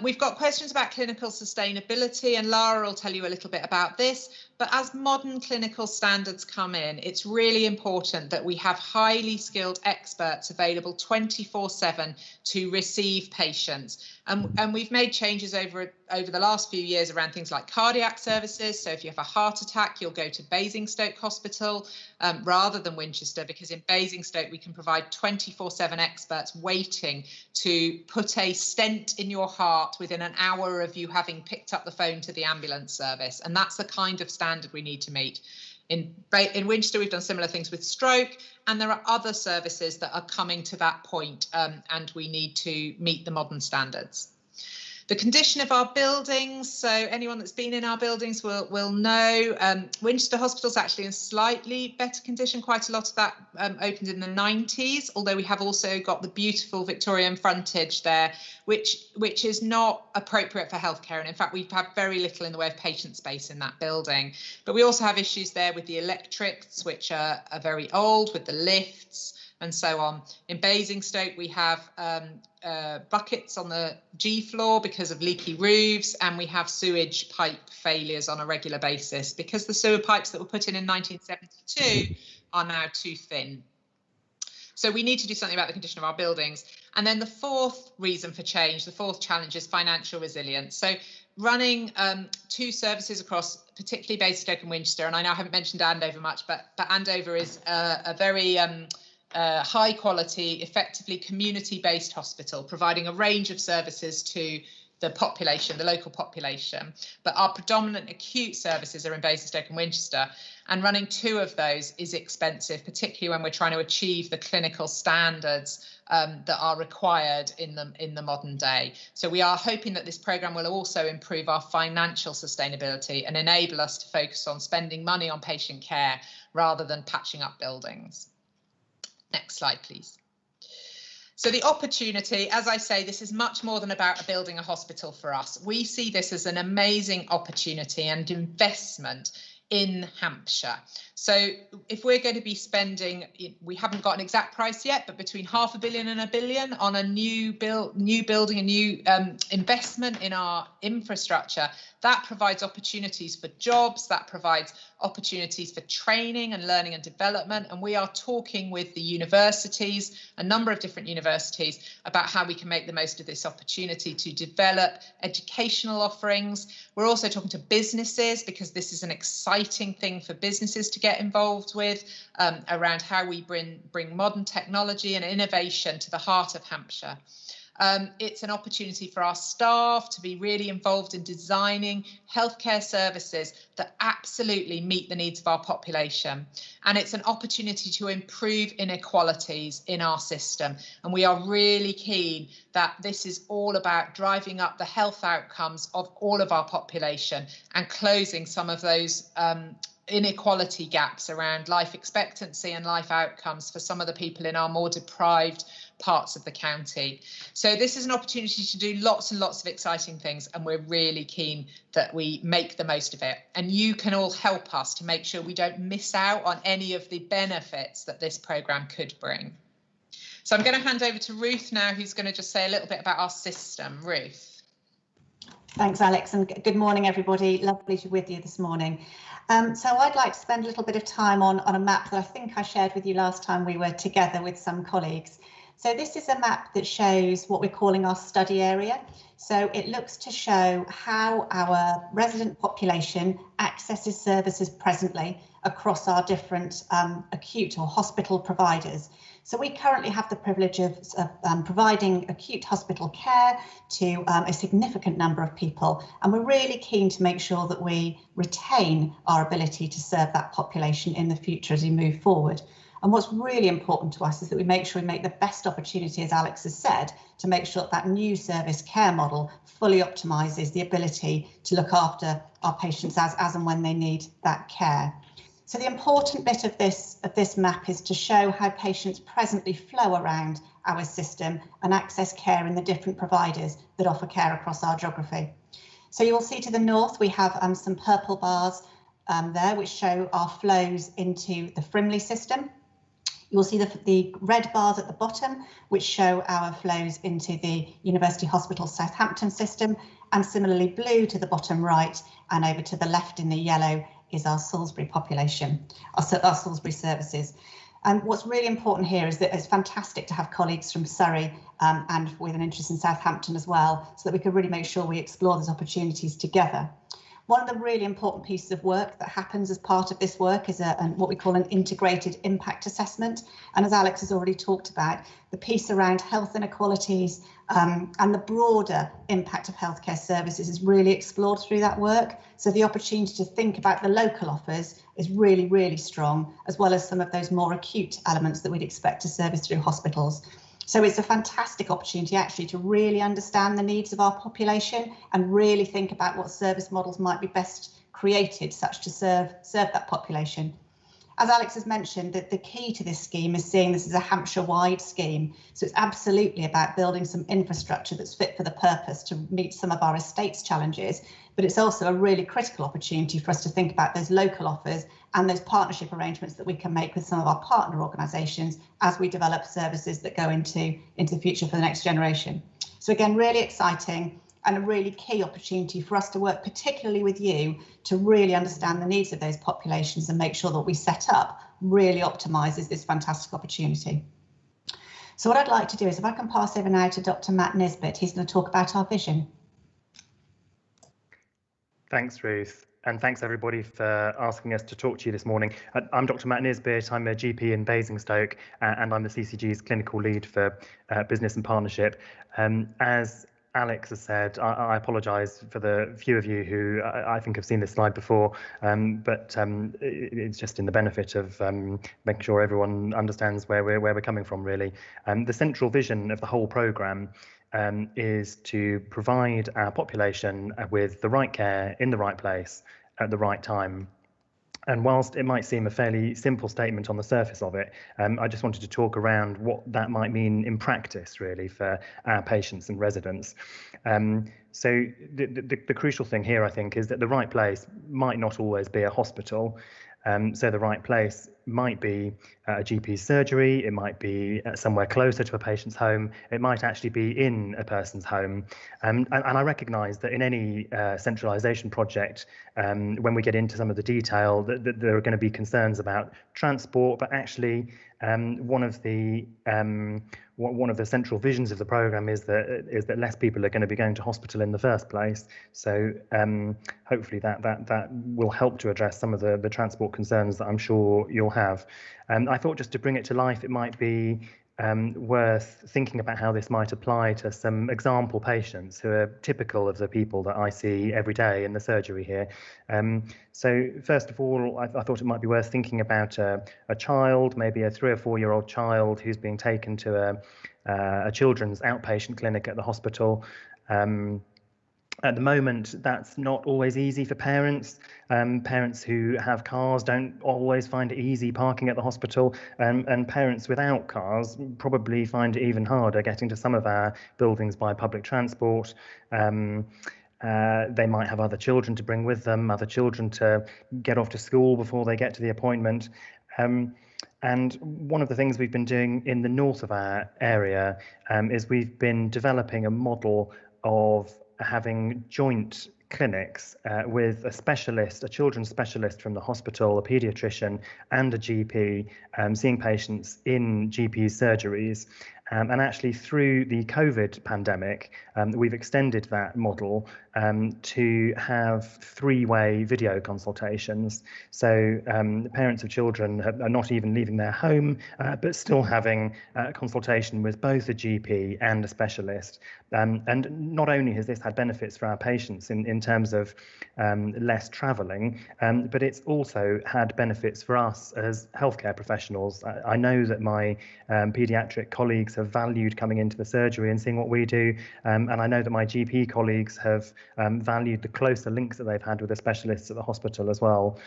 We've got questions about clinical sustainability, and Lara will tell you a little bit about this. But as modern clinical standards come in, it's really important that we have highly skilled experts available 24/7 to receive patients. And we've made changes over the last few years around things like cardiac services. So if you have a heart attack, you'll go to Basingstoke Hospital rather than Winchester, because in Basingstoke we can provide 24/7 experts waiting to put a stent in your heart within an hour of you having picked up the phone to the ambulance service. And that's the kind of standard we need to meet. In Winchester, we've done similar things with stroke, and there are other services that are coming to that point, and we need to meet the modern standards. The condition of our buildings, so anyone that's been in our buildings will know Winchester Hospital's actually in slightly better condition. Quite a lot of that opened in the 90s, although we have also got the beautiful Victorian frontage there, which is not appropriate for healthcare. And in fact, we've had very little in the way of patient space in that building. But we also have issues there with the electrics, which are very old, with the lifts and so on. In Basingstoke, we have buckets on the G floor because of leaky roofs, and we have sewage pipe failures on a regular basis because the sewer pipes that were put in 1972 are now too thin. So we need to do something about the condition of our buildings. And then the fourth reason for change, the fourth challenge, is financial resilience. So running two services across particularly Basingstoke and Winchester, and I now haven't mentioned Andover much, but Andover is a very high quality, effectively community-based hospital, providing a range of services to the population, the local population. But our predominant acute services are in Basingstoke and Winchester, and running two of those is expensive, particularly when we're trying to achieve the clinical standards that are required in the modern day. So we are hoping that this programme will also improve our financial sustainability and enable us to focus on spending money on patient care rather than patching up buildings. Next slide, please. So the opportunity, as I say, this is much more than about building a hospital for us. We see this as an amazing opportunity and investment in Hampshire. So if we're going to be spending, we haven't got an exact price yet, but between £500 million and £1 billion on a new building, a new investment in our infrastructure, that provides opportunities for jobs, that provides opportunities for training and learning and development. And we are talking with the universities, a number of different universities, about how we can make the most of this opportunity to develop educational offerings. We're also talking to businesses, because this is an exciting thing for businesses to get involved with, around how we bring modern technology and innovation to the heart of Hampshire. It's an opportunity for our staff to be really involved in designing healthcare services that absolutely meet the needs of our population. And it's an opportunity to improve inequalities in our system. And we are really keen that this is all about driving up the health outcomes of all of our population and closing some of those inequality gaps around life expectancy and life outcomes for some of the people in our more deprived parts of the county. So this is an opportunity to do lots and lots of exciting things, and we're really keen that we make the most of it. And you can all help us to make sure we don't miss out on any of the benefits that this programme could bring. So I'm going to hand over to Ruth now, who's going to just say a little bit about our system. Ruth. Thanks, Alex, and good morning, everybody. Lovely to be with you this morning. So I'd like to spend a little bit of time on a map that I think I shared with you last time we were together with some colleagues. So this is a map that shows what we're calling our study area. So it looks to show how our resident population accesses services presently across our different acute or hospital providers. So we currently have the privilege of providing acute hospital care to a significant number of people, and we're really keen to make sure that we retain our ability to serve that population in the future as we move forward. And what's really important to us is that we make sure we make the best opportunity, as Alex has said, to make sure that new service care model fully optimises the ability to look after our patients as and when they need that care. So the important bit of this map is to show how patients presently flow around our system and access care in the different providers that offer care across our geography. So you will see to the north we have some purple bars there which show our flows into the Frimley system. You'll see the red bars at the bottom which show our flows into the University Hospital Southampton system, and similarly blue to the bottom right, and over to the left in the yellow is our Salisbury population, our Salisbury services. And what's really important here is that it's fantastic to have colleagues from Surrey and with an interest in Southampton as well, so that we can really make sure we explore those opportunities together. One of the really important pieces of work that happens as part of this work is what we call an integrated impact assessment. And as Alex has already talked about, the piece around health inequalities and the broader impact of healthcare services is really explored through that work. So the opportunity to think about the local offers is really, really strong, as well as some of those more acute elements that we'd expect to service through hospitals. So it's a fantastic opportunity actually to really understand the needs of our population and really think about what service models might be best created such to serve that population. As Alex has mentioned, that the key to this scheme is seeing this as a Hampshire-wide scheme. So it's absolutely about building some infrastructure that's fit for the purpose to meet some of our estates challenges, but it's also a really critical opportunity for us to think about those local offers and those partnership arrangements that we can make with some of our partner organisations as we develop services that go into the future for the next generation. So again, really exciting and a really key opportunity for us to work particularly with you to really understand the needs of those populations and make sure that we set up really optimises this fantastic opportunity. So what I'd like to do is if I can pass over now to Dr. Matt Nisbet, he's going to talk about our vision. Thanks, Ruth. And thanks everybody for asking us to talk to you this morning. I'm Dr. Matt Nisbet, I'm a GP in Basingstoke, and I'm the CCG's clinical lead for business and partnership. As Alex has said, I apologise for the few of you who I think have seen this slide before, but it's just in the benefit of making sure everyone understands where we're coming from, really. The central vision of the whole programme is to provide our population with the right care in the right place at the right time. And whilst it might seem a fairly simple statement on the surface of it, I just wanted to talk around what that might mean in practice, really, for our patients and residents. So the crucial thing here, I think, is that the right place might not always be a hospital. So the right place might be a GP's surgery, it might be somewhere closer to a patient's home, it might actually be in a person's home. And I recognise that in any centralisation project, when we get into some of the detail, that there are going to be concerns about transport, but actually one of the central visions of the programme is that less people are going to be going to hospital in the first place. So hopefully that will help to address some of the transport concerns that I'm sure you'll have. I thought just to bring it to life, it might be worth thinking about how this might apply to some example patients who are typical of the people that I see every day in the surgery here. So first of all, I thought it might be worth thinking about a child, maybe a 3 or 4 year old child who's being taken to a children's outpatient clinic at the hospital. At the moment, that's not always easy for parents. Parents who have cars don't always find it easy parking at the hospital, and parents without cars probably find it even harder getting to some of our buildings by public transport. They might have other children to bring with them, other children to get off to school before they get to the appointment. And one of the things we've been doing in the north of our area is we've been developing a model of having joint clinics with a specialist, a children's specialist from the hospital, a paediatrician and a GP, seeing patients in GP surgeries. And actually through the COVID pandemic, we've extended that model to have three-way video consultations. So parents of children are not even leaving their home, but still having a consultation with both a GP and a specialist. And not only has this had benefits for our patients in terms of less travelling, but it's also had benefits for us as healthcare professionals. I know that my paediatric colleagues have valued coming into the surgery and seeing what we do, and I know that my GP colleagues have valued the closer links that they've had with the specialists at the hospital as well.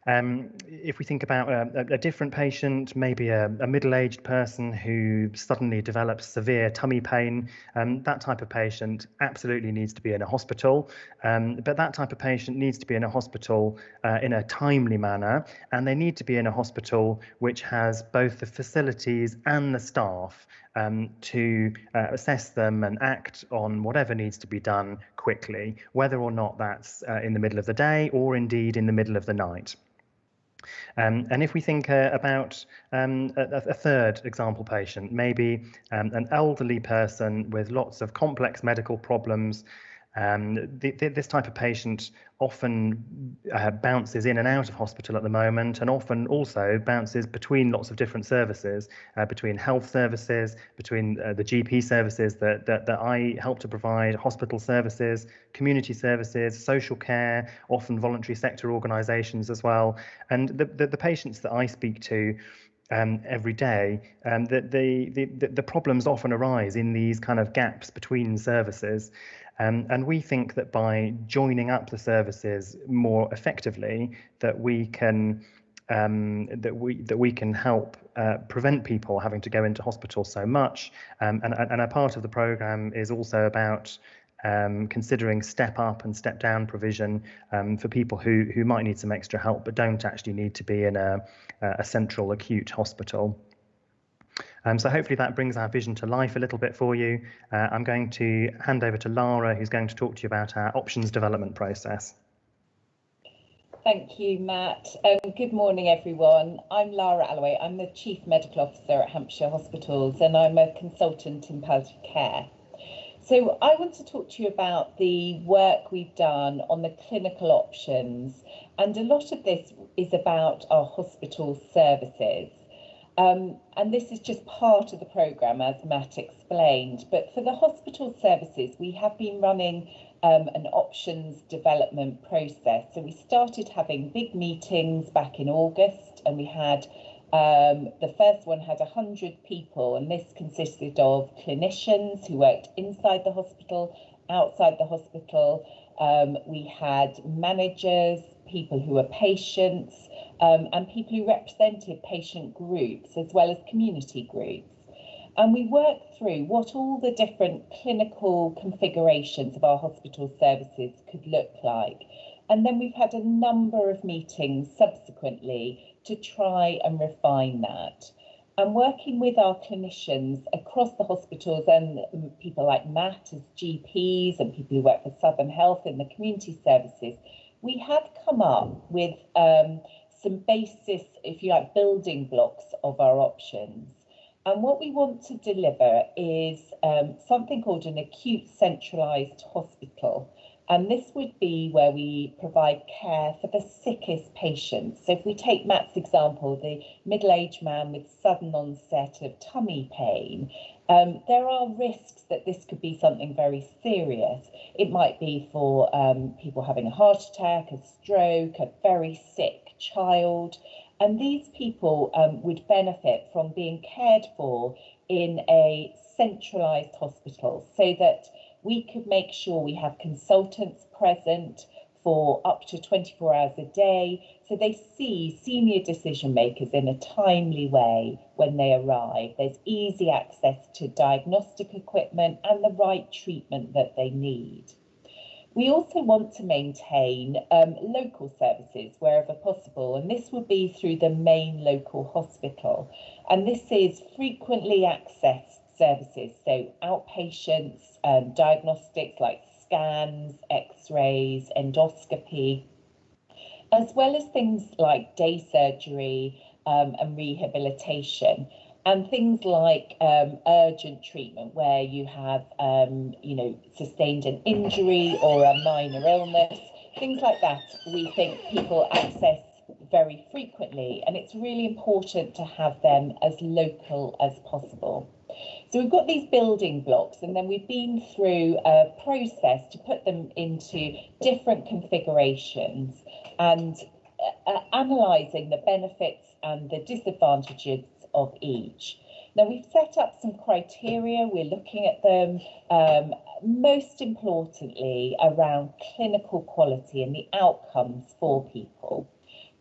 If we think about a different patient, maybe a middle-aged person who suddenly develops severe tummy pain, that type of patient absolutely needs to be in a hospital, but that type of patient needs to be in a hospital in a timely manner, and they need to be in a hospital which has both the facilities and the staff to assess them and act on whatever needs to be done quickly, whether or not that's in the middle of the day or indeed in the middle of the night. And if we think about a third example patient, maybe an elderly person with lots of complex medical problems, this type of patient often bounces in and out of hospital at the moment, and often also bounces between lots of different services, between health services, between the GP services that I help to provide, hospital services, community services, social care, often voluntary sector organisations as well. And the patients that I speak to every day, the problems often arise in these kind of gaps between services. And we think that by joining up the services more effectively, that we can help prevent people having to go into hospital so much. And a part of the programme is also about considering step up and step down provision for people who might need some extra help but don't actually need to be in a central acute hospital. So hopefully that brings our vision to life a little bit for you. I'm going to hand over to Lara, who's going to talk to you about our options development process. Thank you, Matt. Good morning, everyone. I'm Lara Alloway. I'm the Chief Medical Officer at Hampshire Hospitals, and I'm a consultant in palliative care. So I want to talk to you about the work we've done on the clinical options, and a lot of this is about our hospital services. And this is just part of the programme, as Matt explained, but for the hospital services, we have been running an options development process. So we started having big meetings back in August, and we had the first one had 100 people, and this consisted of clinicians who worked inside the hospital, outside the hospital. We had managers, people who were patients, and people who represented patient groups as well as community groups. And we worked through what all the different clinical configurations of our hospital services could look like. And then we've had a number of meetings subsequently to try and refine that. And working with our clinicians across the hospitals and people like Matt as GPs and people who work for Southern Health in the community services, we have come up with some basis, if you like, building blocks of our options. And what we want to deliver is something called an acute centralised hospital. And this would be where we provide care for the sickest patients. So if we take Matt's example, the middle-aged man with sudden onset of tummy pain, there are risks that this could be something very serious. It might be for people having a heart attack, a stroke, a very sick child. And these people would benefit from being cared for in a centralised hospital so that we could make sure we have consultants present for up to 24 hours a day, so they see senior decision makers in a timely way when they arrive. There's easy access to diagnostic equipment and the right treatment that they need. We also want to maintain local services wherever possible, and this would be through the main local hospital. And this is frequently accessed services, so outpatients, diagnostics like scans, x-rays, endoscopy, as well as things like day surgery and rehabilitation, and things like urgent treatment where you have, sustained an injury or a minor illness, things like that. We think people access very frequently, and it's really important to have them as local as possible. So we've got these building blocks, and then we've been through a process to put them into different configurations and analysing the benefits and the disadvantages of each. Now, we've set up some criteria, we're looking at them, most importantly around clinical quality and the outcomes for people,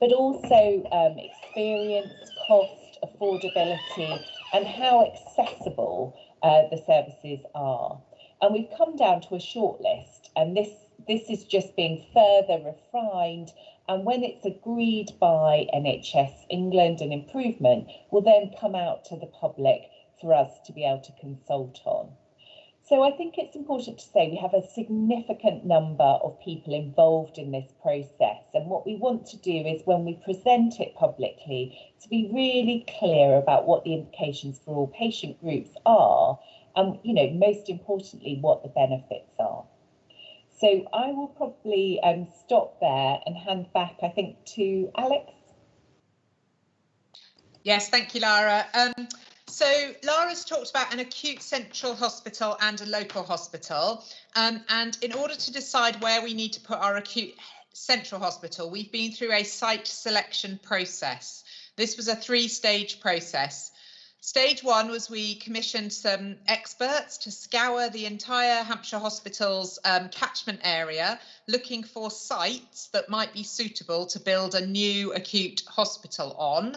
but also experience, cost, affordability, and how accessible the services are. And we've come down to a shortlist, and this is just being further refined, and when it's agreed by NHS England and Improvement, will then come out to the public for us to be able to consult on. So I think it's important to say we have a significant number of people involved in this process, and what we want to do is, when we present it publicly, to be really clear about what the implications for all patient groups are, and most importantly what the benefits are. So I will probably stop there and hand back, I think, to Alex. Yes, thank you, Lara. So Lara's talked about an acute central hospital and a local hospital. And in order to decide where we need to put our acute central hospital, we've been through a site selection process. This was a 3-stage process. Stage 1 was we commissioned some experts to scour the entire Hampshire Hospital's catchment area, looking for sites that might be suitable to build a new acute hospital on.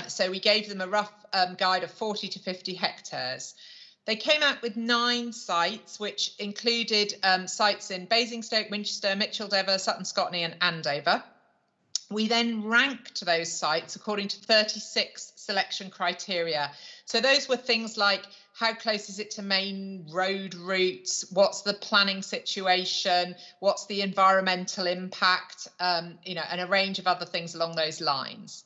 So we gave them a rough guide of 40 to 50 hectares. They came out with 9 sites, which included sites in Basingstoke, Winchester, Micheldever, Sutton Scotney and Andover. We then ranked those sites according to 36 selection criteria. So those were things like, how close is it to main road routes? What's the planning situation? What's the environmental impact? And a range of other things along those lines.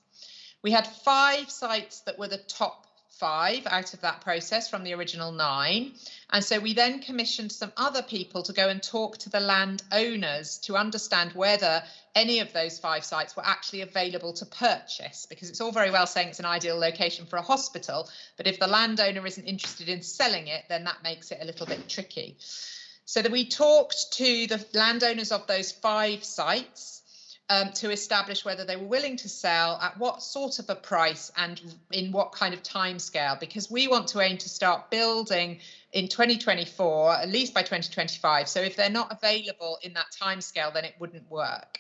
We had 5 sites that were the top 5 out of that process from the original 9. And so we then commissioned some other people to go and talk to the landowners to understand whether any of those 5 sites were actually available to purchase, because it's all very well saying it's an ideal location for a hospital, but if the landowner isn't interested in selling it, then that makes it a little bit tricky. So that we talked to the landowners of those 5 sites to establish whether they were willing to sell, at what sort of a price and in what kind of timescale, because we want to aim to start building in 2024, at least by 2025. So if they're not available in that timescale, then it wouldn't work.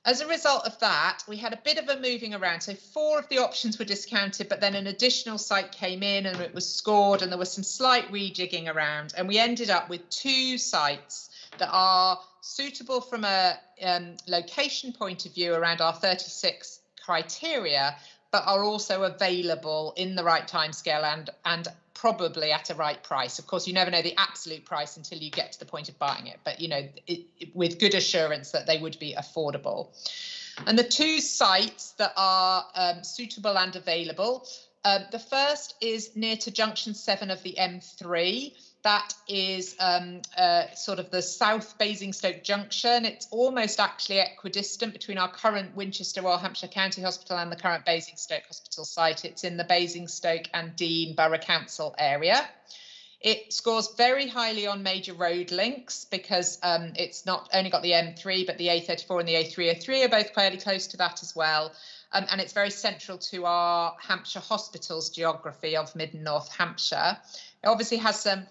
As a result of that, we had a bit of a moving around. So 4 of the options were discounted, but then an additional site came in and it was scored, and there was some slight rejigging around, and we ended up with 2 sites that are suitable from a location point of view around our 36 criteria, but are also available in the right timescale and probably at a right price. Of course, you never know the absolute price until you get to the point of buying it, but with good assurance that they would be affordable. And the 2 sites that are suitable and available, the first is near to junction 7 of the M3. That is sort of the South Basingstoke junction. It's almost actually equidistant between our current Winchester Royal Hampshire County Hospital and the current Basingstoke Hospital site. It's in the Basingstoke and Deane Borough Council area. It scores very highly on major road links because it's not only got the M3, but the A34 and the A303 are both fairly close to that as well. And it's very central to our Hampshire Hospitals geography of Mid and North Hampshire. It obviously has some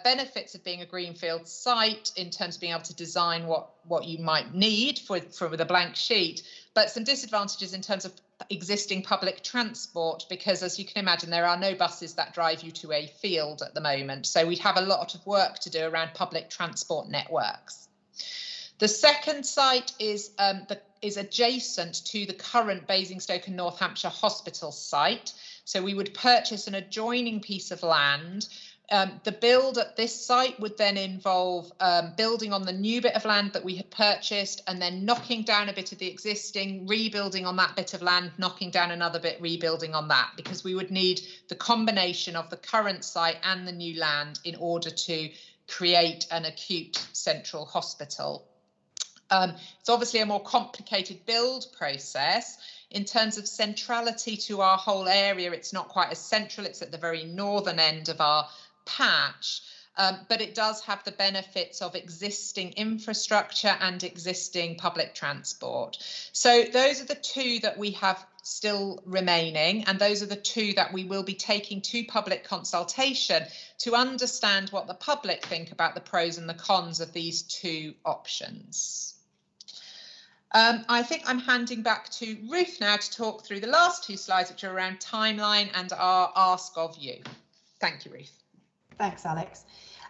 benefits of being a greenfield site in terms of being able to design what you might need with a blank sheet, but some disadvantages in terms of existing public transport, because as you can imagine, there are no buses that drive you to a field at the moment. So we'd have a lot of work to do around public transport networks. The second site is adjacent to the current Basingstoke and North Hampshire Hospital site. So we would purchase an adjoining piece of land. The build at this site would then involve building on the new bit of land that we had purchased, and then knocking down a bit of the existing, rebuilding on that bit of land, knocking down another bit, rebuilding on that, because we would need the combination of the current site and the new land in order to create an acute central hospital. It's obviously a more complicated build process. In terms of centrality to our whole area, it's not quite as central. It's at the very northern end of our patch, but it does have the benefits of existing infrastructure and existing public transport. So those are the two that we have still remaining, and those are the two that we will be taking to public consultation to understand what the public think about the pros and the cons of these two options. I think I'm handing back to Ruth now to talk through the last two slides, which are around timeline and our ask of you. Thank you, Ruth. Thanks, Alex.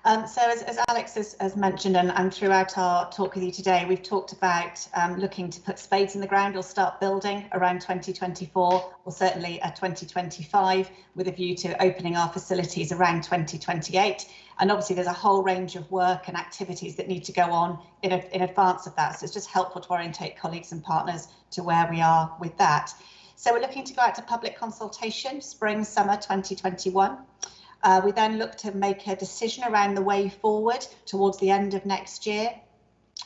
So as Alex has mentioned, and throughout our talk with you today, we've talked about looking to put spades in the ground or start building around 2024, or certainly 2025, with a view to opening our facilities around 2028. And obviously there's a whole range of work and activities that need to go on in advance of that. So it's just helpful to orientate colleagues and partners to where we are with that. So we're looking to go out to public consultation spring, summer 2021. We then look to make a decision around the way forward towards the end of next year.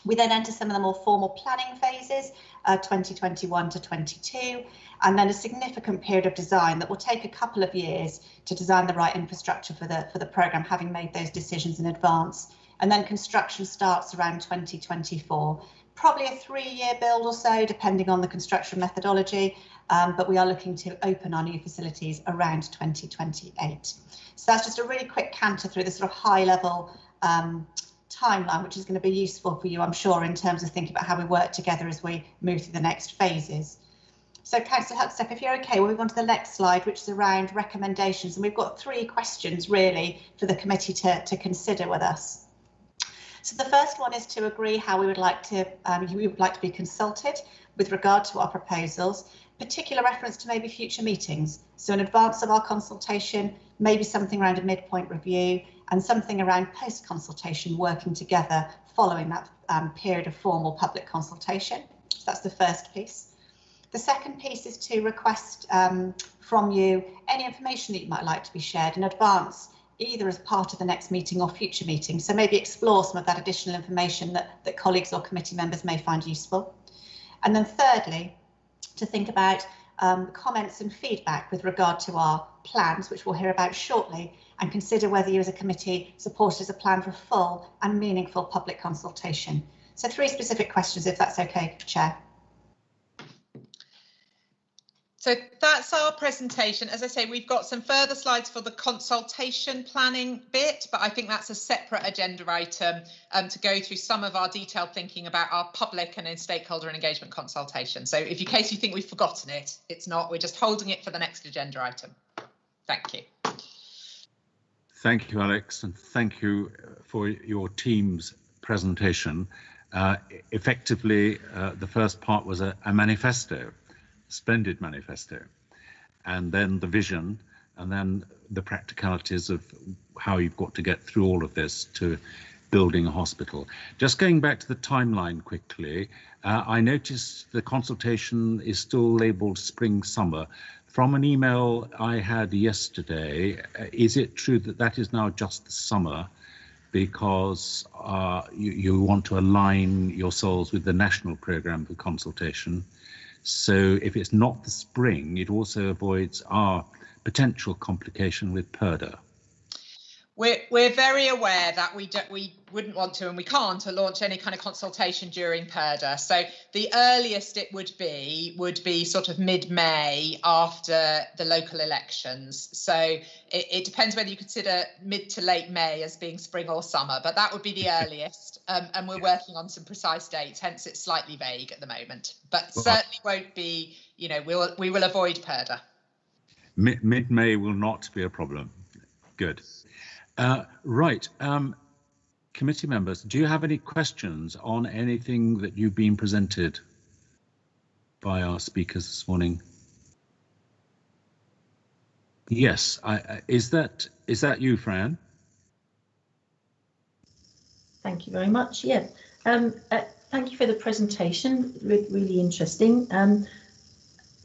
We then enter some of the more formal planning phases, 2021 to 22, and then a significant period of design that will take a couple of years to design the right infrastructure for the programme, having made those decisions in advance. And then construction starts around 2024. Probably a 3-year build or so, depending on the construction methodology, but we are looking to open our new facilities around 2028. So that's just a really quick canter through the sort of high level timeline, which is going to be useful for you, I'm sure, in terms of thinking about how we work together as we move through the next phases. So Councillor Huckstep, if you're okay, we'll move on to the next slide, which is around recommendations. And we've got 3 questions really for the committee to consider with us. So the first one is to agree how we would like to be consulted with regard to our proposals, particular reference to maybe future meetings. So in advance of our consultation, maybe something around a midpoint review and something around post-consultation, working together following that period of formal public consultation. So that's the first piece. The second piece is to request from you any information that you might like to be shared in advance, either as part of the next meeting or future meetings. So maybe explore some of that additional information that colleagues or committee members may find useful. And then thirdly, to think about comments and feedback with regard to our plans, which we'll hear about shortly, and consider whether you as a committee support as a plan for full and meaningful public consultation. So 3 specific questions, if that's okay, Chair. So that's our presentation. As I say, we've got some further slides for the consultation planning bit, but I think that's a separate agenda item to go through some of our detailed thinking about our public and stakeholder engagement consultation. So if in case you think we've forgotten it, it's not. We're just holding it for the next agenda item. Thank you. Thank you, Alex, and thank you for your team's presentation. Effectively, the first part was a manifesto. Splendid manifesto, and then the vision, and then the practicalities of how you've got to get through all of this to building a hospital. Just going back to the timeline quickly, I noticed the consultation is still labelled spring summer. From an email I had yesterday, is it true that that is now just the summer because you want to align yourselves with the national programme for consultation? So if it's not the spring, it also avoids our potential complication with PERDA. We're very aware that we wouldn't want to, and we can't, to launch any kind of consultation during PERDA. So the earliest it would be sort of mid-May after the local elections. So it depends whether you consider mid to late May as being spring or summer, but that would be the earliest. And we're working on some precise dates, hence it's slightly vague at the moment, but certainly won't be, you know, we will avoid PERDA. Mid-May will not be a problem. Good. Right. Committee members, do you have any questions on anything that you've been presented by our speakers this morning? Yes, is that you, Fran? Thank you very much. Yeah, thank you for the presentation. Really interesting.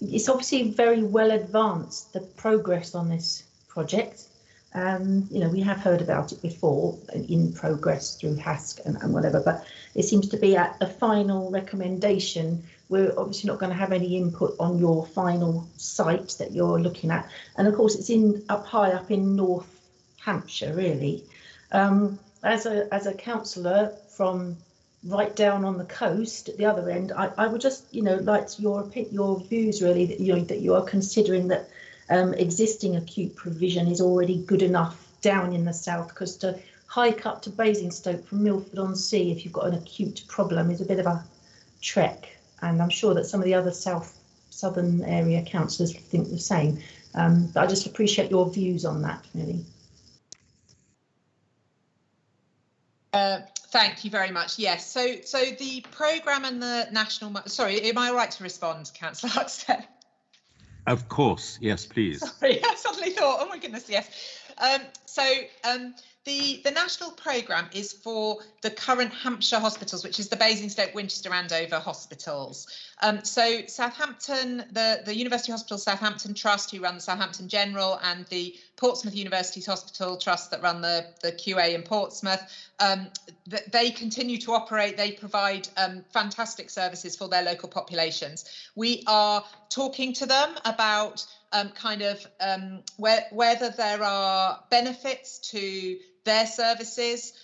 It's obviously very well advanced, the progress on this project. You know, we have heard about it before in progress through HASC and whatever, but it seems to be at the final recommendation. We're obviously not going to have any input on your final site that you're looking at. And of course, it's up high up in North Hampshire, really. As a councillor from right down on the coast at the other end, I would just, you know, like your views really, that you are considering that existing acute provision is already good enough down in the south, because to hike up to Basingstoke from Milford-on-Sea if you've got an acute problem is a bit of a trek, and I'm sure that some of the other southern area councillors think the same. But I just appreciate your views on that, really. Thank you very much. Yes, so the programme and the national. Sorry, am I all right to respond, Councillor Huxted? Of course, yes, please. Sorry, I suddenly thought, oh my goodness, yes. The national programme is for the current Hampshire hospitals, which is the Basingstoke, Winchester, Andover hospitals. So Southampton, the University Hospital Southampton Trust, who run the Southampton General, and the Portsmouth University's Hospital Trust that run the QA in Portsmouth, they continue to operate. They provide fantastic services for their local populations. We are talking to them about whether there are benefits to their services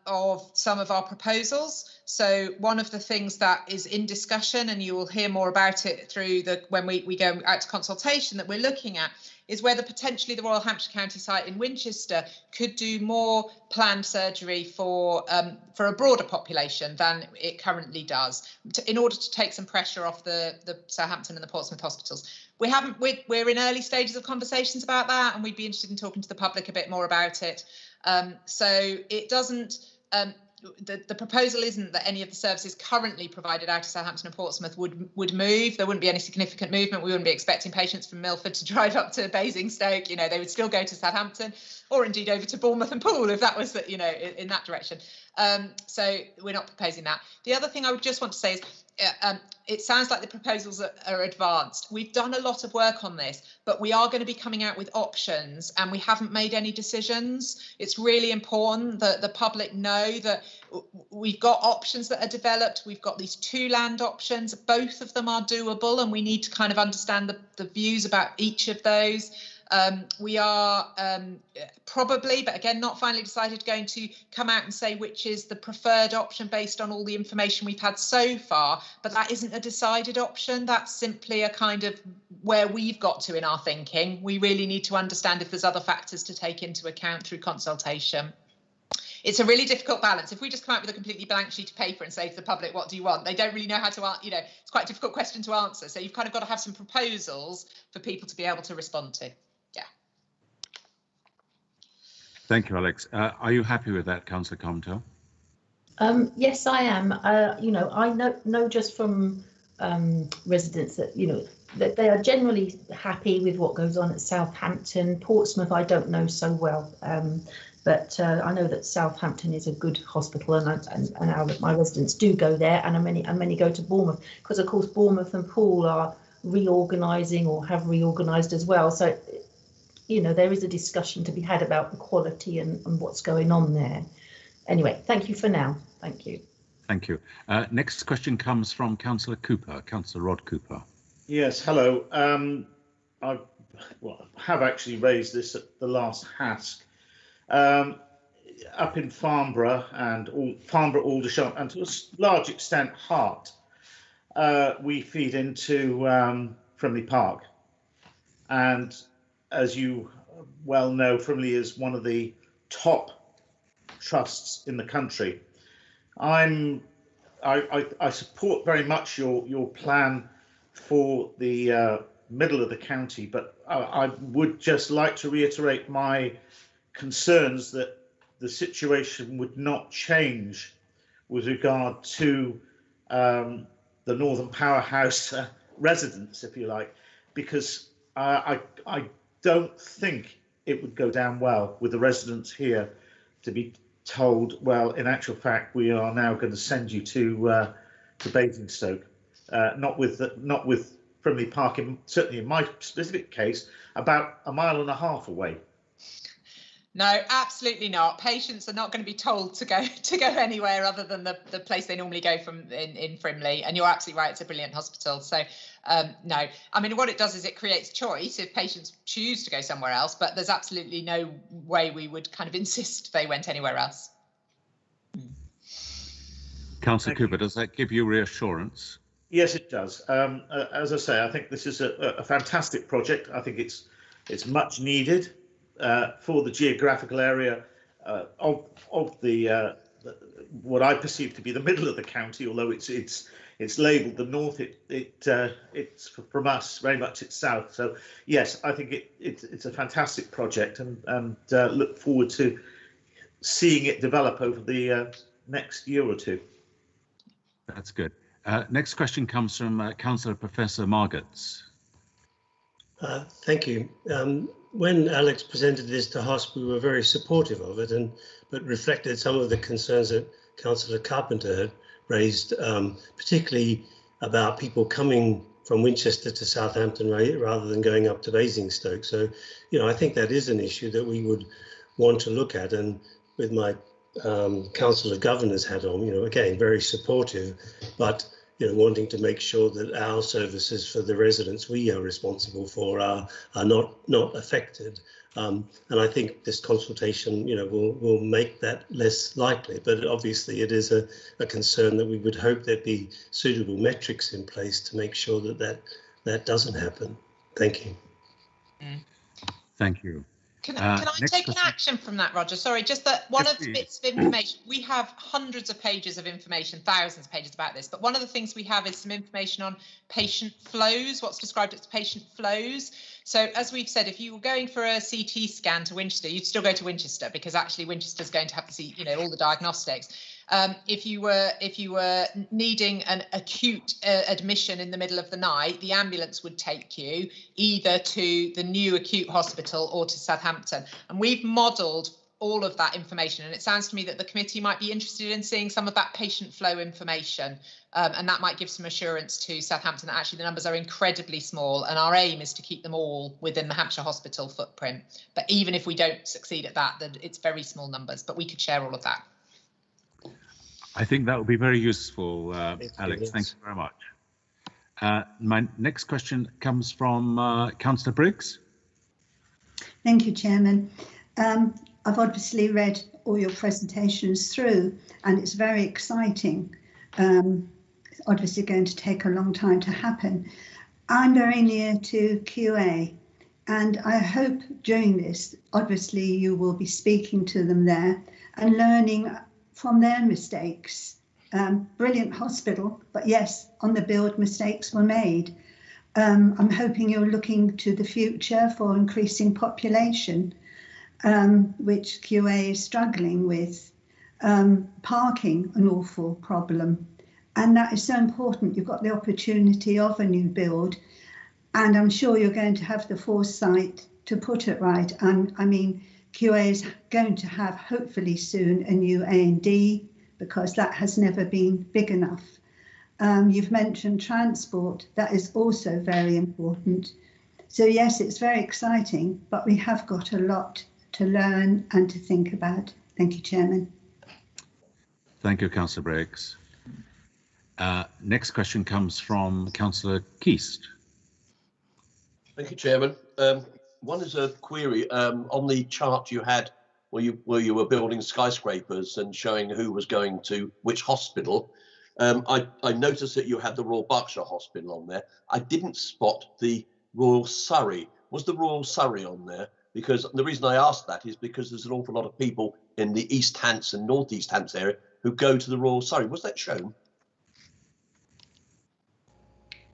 of some of our proposals. So one of the things that is in discussion, and you will hear more about it through when we go out to consultation, that we're looking at is whether potentially the Royal Hampshire County site in Winchester could do more planned surgery for a broader population than it currently does, in order to take some pressure off the Southampton and the Portsmouth hospitals. We're in early stages of conversations about that, and we'd be interested in talking to the public a bit more about it. So it doesn't. The proposal isn't that any of the services currently provided out of Southampton and Portsmouth would move. There wouldn't be any significant movement. We wouldn't be expecting patients from Milford to drive up to Basingstoke. You know, they would still go to Southampton, or indeed over to Bournemouth and Poole if that was, you know, in that direction. So we're not proposing that. The other thing I would just want to say is, it sounds like the proposals are advanced. We've done a lot of work on this, but we are going to be coming out with options, and we haven't made any decisions. It's really important that the public know that we've got options that are developed. We've got these 2 land options. Both of them are doable, and we need to kind of understand the views about each of those. We are probably, but again, not finally decided, going to come out and say which is the preferred option based on all the information we've had so far. But that isn't a decided option. That's simply a kind of where we've got to in our thinking. We really need to understand if there's other factors to take into account through consultation. It's a really difficult balance. If we just come out with a completely blank sheet of paper and say to the public, what do you want? They don't really know how to, you know, it's quite a difficult question to answer. So you've kind of got to have some proposals for people to be able to respond to. Yeah. Thank you, Alex. Are you happy with that, Councillor Comtel? Yes, I am. You know, I know just from residents that, you know, that they are generally happy with what goes on at Southampton. Portsmouth, I don't know so well. But I know that Southampton is a good hospital, and my residents do go there, and many go to Bournemouth, because of course Bournemouth and Poole are reorganising or have reorganised as well. So, you know, there is a discussion to be had about the quality and what's going on there. Anyway, thank you for now. Thank you. Thank you. Next question comes from Councillor Cooper, Councillor Rod Cooper. Yes, hello. I have actually raised this at the last HASC. Up in Farnborough and Farnborough, Aldershot, and to a large extent Hart, we feed into Frimley Park, and as you well know, Frimley is one of the top trusts in the country. I support very much your plan for the middle of the county, but I would just like to reiterate my concerns that the situation would not change with regard to the Northern Powerhouse residents, if you like, because I don't think it would go down well with the residents here to be told, well, in actual fact, we are now going to send you to Basingstoke, not with Frimley Park, certainly in my specific case, about 1.5 miles away. No, absolutely not. Patients are not going to be told to go anywhere other than the place they normally go from in Frimley. And you're absolutely right, it's a brilliant hospital. So no, I mean, what it does is it creates choice if patients choose to go somewhere else, but there's absolutely no way we would kind of insist they went anywhere else. Councillor Cooper, does that give you reassurance? Yes, it does. As I say, I think this is a fantastic project. I think it's much needed for the geographical area of the what I perceive to be the middle of the county, although it's labelled the north. It's from us very much it's south. So yes, I think it's a fantastic project, and look forward to seeing it develop over the next year or two. That's good. Next question comes from Councillor Professor Margetts. Thank you. When Alex presented this to us, we were very supportive of it, but reflected some of the concerns that Councillor Carpenter had raised, particularly about people coming from Winchester to Southampton rather than going up to Basingstoke. So, I think that is an issue that we would want to look at. And with my Council of Governors hat on, again, very supportive, but wanting to make sure that our services for the residents we are responsible for are not affected. And I think this consultation, will make that less likely. But obviously, it is a concern that we would hope there'd be suitable metrics in place to make sure that doesn't happen. Thank you. Thank you. Can I take an action from that, Roger? Sorry, just that one of the bits of information, we have hundreds of pages of information, thousands of pages about this, but one of the things we have is some information on patient flows, what's described as patient flows. So as we've said, if you were going for a CT scan to Winchester, you'd still go to Winchester because actually Winchester's going to have to see, all the diagnostics. If you were needing an acute admission in the middle of the night, the ambulance would take you either to the new acute hospital or to Southampton. And we've modelled all of that information. And it sounds to me that the committee might be interested in seeing some of that patient flow information. And that might give some assurance to Southampton that actually the numbers are incredibly small. And our aim is to keep them all within the Hampshire Hospital footprint. But even if we don't succeed at that, then it's very small numbers. But we could share all of that. I think that would be very useful, Alex. Yes. Thank you very much. My next question comes from Councillor Briggs. Thank you, Chairman. I've obviously read all your presentations through, and it's very exciting. It's obviously going to take a long time to happen. I'm very near to QA, and I hope during this, obviously, you will be speaking to them there and learning from their mistakes. Brilliant hospital, but yes, on the build mistakes were made. I'm hoping you're looking to the future for increasing population, which QA is struggling with. Parking, an awful problem. And that is so important. You've got the opportunity of a new build, and I'm sure you're going to have the foresight to put it right. I mean, QA is going to have, hopefully soon, a new A&D, because that has never been big enough. You've mentioned transport. That is also very important. So yes, it's very exciting, but we have got a lot to learn and to think about. Thank you, Chairman. Thank you, Councillor Briggs. Next question comes from Councillor Keast. Thank you, Chairman. One is a query on the chart you had where you were building skyscrapers and showing who was going to which hospital. I noticed that you had the Royal Berkshire Hospital on there. I didn't spot the Royal Surrey. Was the Royal Surrey on there? Because the reason I asked that is because there's an awful lot of people in the East Hants and North East Hants area who go to the Royal Surrey. Was that shown?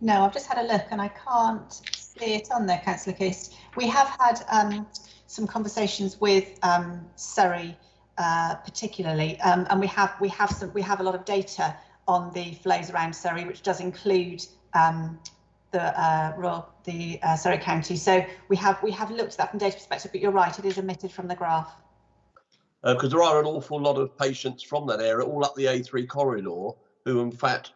No, I've just had a look and I can't see it on there, Councillor Keast. We have had some conversations with Surrey particularly, and we have a lot of data on the flows around Surrey, which does include Surrey County. So we have looked at that from data perspective, but you're right, it is omitted from the graph. Because there are an awful lot of patients from that area, all up the A3 corridor, who in fact,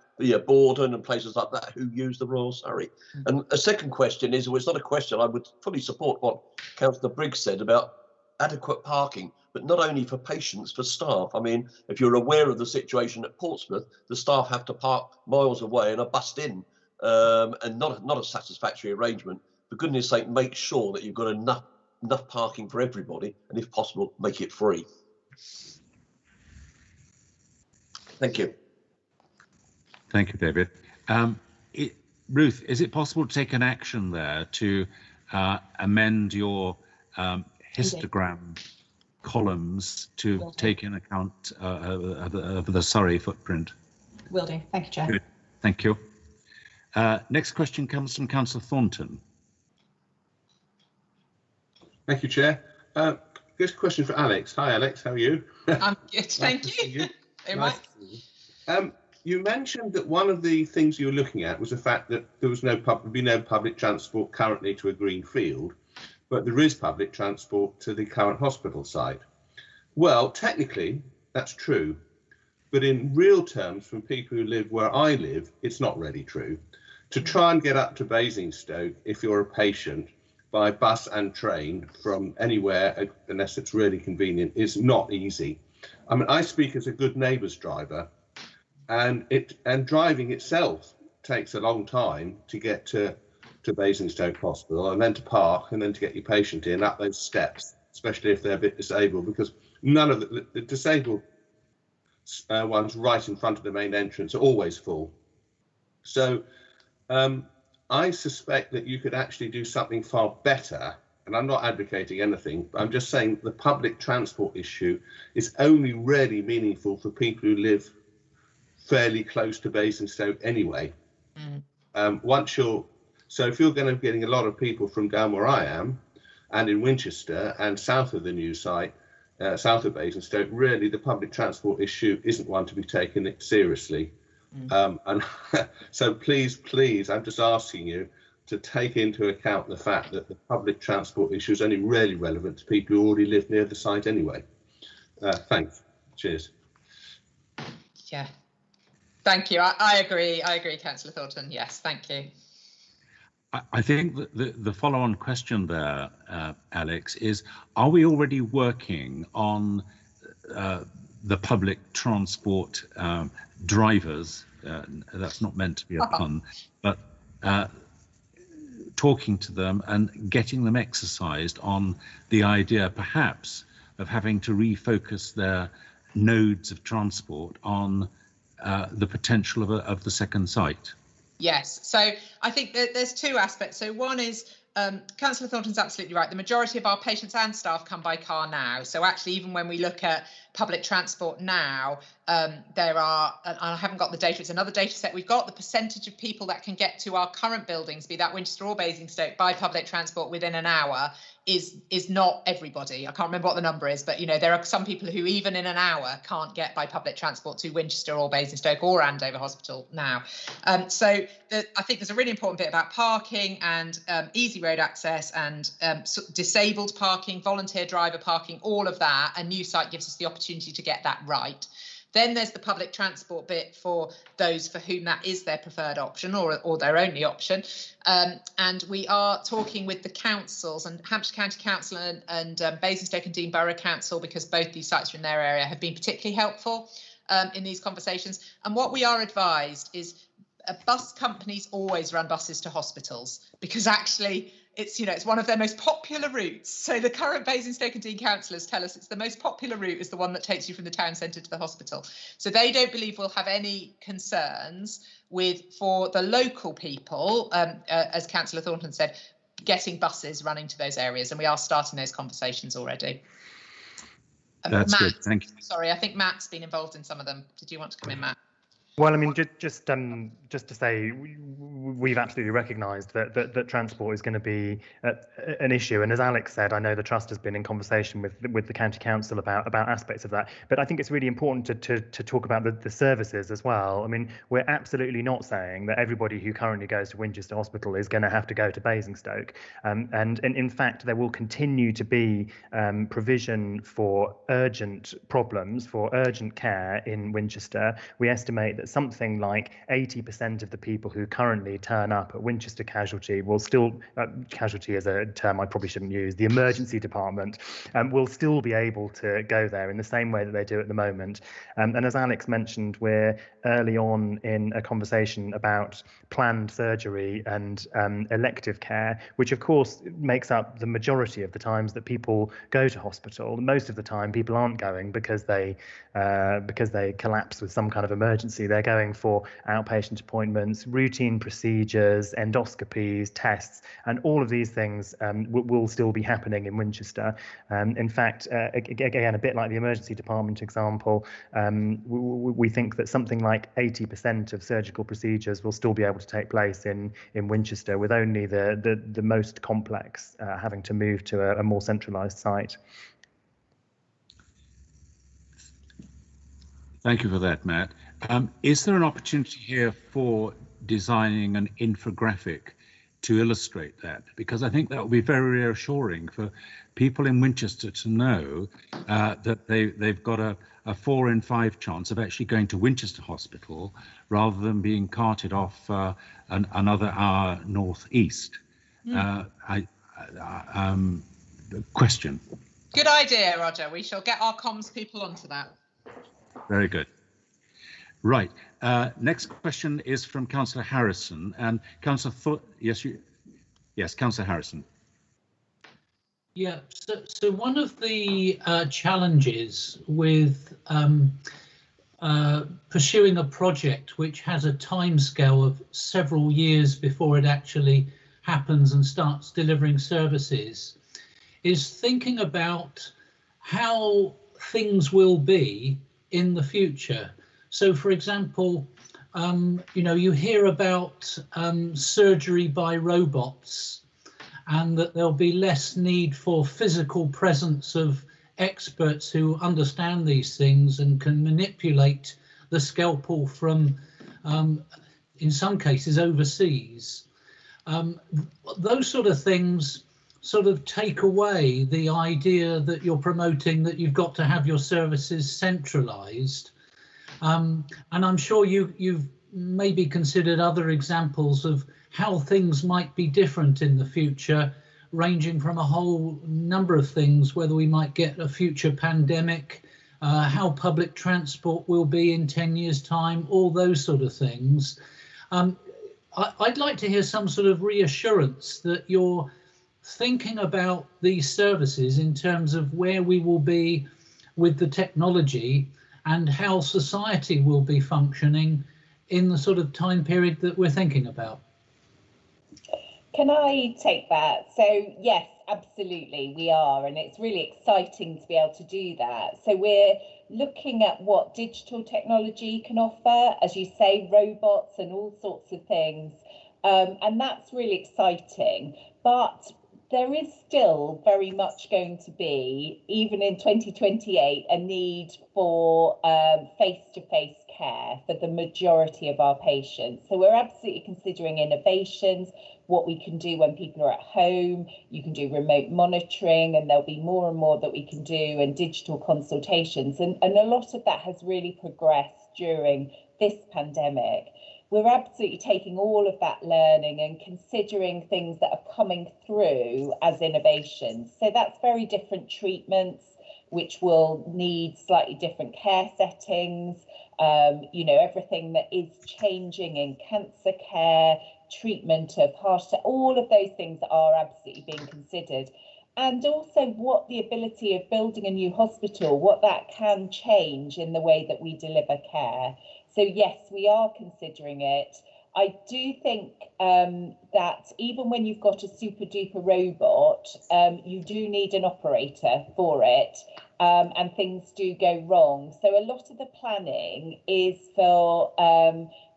Borden and places like that, who use the Royal Surrey. And a second question is, well, it's not a question, I would fully support what Councillor Briggs said about adequate parking, but not only for patients, for staff. I mean, if you're aware of the situation at Portsmouth, the staff have to park miles away and are bussed in, and not a satisfactory arrangement. For goodness sake, make sure that you've got enough parking for everybody, and if possible, make it free. Thank you. Thank you, David. Ruth, is it possible to take an action there to amend your histogram columns to take in account of the Surrey footprint? Will do. Thank you, Chair. Good. Thank you. Next question comes from Councillor Thornton. Thank you, Chair. This question for Alex. Hi, Alex. How are you? I'm good, thank you. You mentioned that one of the things you were looking at was the fact that there was no public transport currently to a green field, but there is public transport to the current hospital site. Well, technically, that's true, but in real terms, from people who live where I live, it's not really true. To try and get up to Basingstoke, if you're a patient, by bus and train from anywhere, unless it's really convenient, is not easy. I mean, I speak as a good neighbours driver, and driving itself takes a long time to get to Basingstoke Hospital, and then to park, and then to get your patient in up those steps, especially if they're a bit disabled, because none of the disabled ones right in front of the main entrance are always full. So I suspect that you could actually do something far better, and I'm not advocating anything, but I'm just saying the public transport issue is only really meaningful for people who live fairly close to Basingstoke anyway. So if you're going to be getting a lot of people from down where I am and in Winchester and south of the new site, south of Basingstoke, really the public transport issue isn't one to be taken seriously. And so please, I'm just asking you to take into account the fact that the public transport issue is only really relevant to people who already live near the site anyway. Thanks. Cheers. Yeah. Thank you. I agree, Councillor Thornton. Yes, thank you. I think that the follow-on question there, Alex, is: are we already working on the public transport drivers? That's not meant to be a pun, but talking to them and getting them exercised on the idea, perhaps, of having to refocus their nodes of transport on the potential of the second site? Yes, so I think that there's two aspects. So one is, Councillor Thornton's absolutely right. The majority of our patients and staff come by car now. So actually, even when we look at public transport now, there are, and I haven't got the data, it's another data set we've got, the percentage of people that can get to our current buildings, be that Winchester or Basingstoke, by public transport within an hour is not everybody. I can't remember what the number is, but there are some people who even in an hour can't get by public transport to Winchester or Basingstoke or Andover Hospital now. So I think there's a really important bit about parking and easy road access and disabled parking, volunteer driver parking, all of that. A new site gives us the opportunity to get that right. Then there's the public transport bit for those for whom that is their preferred option or their only option. And we are talking with the councils, and Hampshire County Council and Basingstoke and Dean Borough Council, because both these sites are in their area, have been particularly helpful in these conversations. And what we are advised is bus companies always run buses to hospitals, because actually it's it's one of their most popular routes. So the current Basingstoke and Dean councillors tell us it's the most popular route is the one that takes you from the town centre to the hospital. So they don't believe we'll have any concerns for the local people, as Councillor Thornton said, getting buses running to those areas, and we are starting those conversations already. That's Matt, good, thank you. Sorry, I think Matt's been involved in some of them. Did you want to come in, Matt? Well, I mean, just to say, we've absolutely recognised that transport is going to be an issue, and as Alex said, I know the trust has been in conversation with the county council about aspects of that. But I think it's really important to talk about the services as well. I mean, we're absolutely not saying that everybody who currently goes to Winchester Hospital is going to have to go to Basingstoke, and in fact, there will continue to be provision for urgent problems, for urgent care in Winchester. We estimate that something like 80% of the people who currently turn up at Winchester Casualty will still, casualty is a term I probably shouldn't use, the emergency department will still be able to go there in the same way that they do at the moment. And as Alex mentioned, we're early on in a conversation about planned surgery and elective care, which of course makes up the majority of the times that people go to hospital. Most of the time people aren't going because they collapse with some kind of emergency. They're going for outpatient appointments, routine procedures, endoscopies, tests, and all of these things will still be happening in Winchester. In fact, again, a bit like the emergency department example, we think that something like 80% of surgical procedures will still be able to take place in Winchester, with only the most complex having to move to a more centralised site. Thank you for that, Matt. Is there an opportunity here for designing an infographic to illustrate that? Because I think that will be very reassuring for people in Winchester to know that they've got a 4 in 5 chance of actually going to Winchester Hospital rather than being carted off another hour northeast. Question. Good idea, Roger. We shall get our comms people onto that. Very good. Right. Next question is from Councillor Harrison, and Councillor yes, Councillor Harrison. Yeah. So one of the challenges with pursuing a project which has a timescale of several years before it actually happens and starts delivering services is thinking about how things will be in the future. So, for example, you hear about surgery by robots, and that there'll be less need for physical presence of experts who understand these things and can manipulate the scalpel from, in some cases, overseas. Those sort of things sort of take away the idea that you're promoting that you've got to have your services centralised. And I'm sure you've maybe considered other examples of how things might be different in the future, ranging from a whole number of things, whether we might get a future pandemic, how public transport will be in 10 years' time, all those sort of things. I'd like to hear some sort of reassurance that you're thinking about these services in terms of where we will be with the technology and how society will be functioning in the sort of time period that we're thinking about. Can I take that? So yes, absolutely, we are, and it's really exciting to be able to do that. So we're looking at what digital technology can offer, as you say, robots and all sorts of things, and that's really exciting. But there is still very much going to be, even in 2028, a need for face-to-face care for the majority of our patients. So we're absolutely considering innovations, what we can do when people are at home. You can do remote monitoring, and there'll be more and more that we can do, and digital consultations. And a lot of that has really progressed during this pandemic. We're absolutely taking all of that learning and considering things that are coming through as innovations. So that's very different treatments, which will need slightly different care settings. Everything that is changing in cancer care, treatment of heart attack, all of those things are absolutely being considered. And also what the ability of building a new hospital, what that can change in the way that we deliver care. So yes, we are considering it. I do think that even when you've got a super duper robot, you do need an operator for it, and things do go wrong. So a lot of the planning is for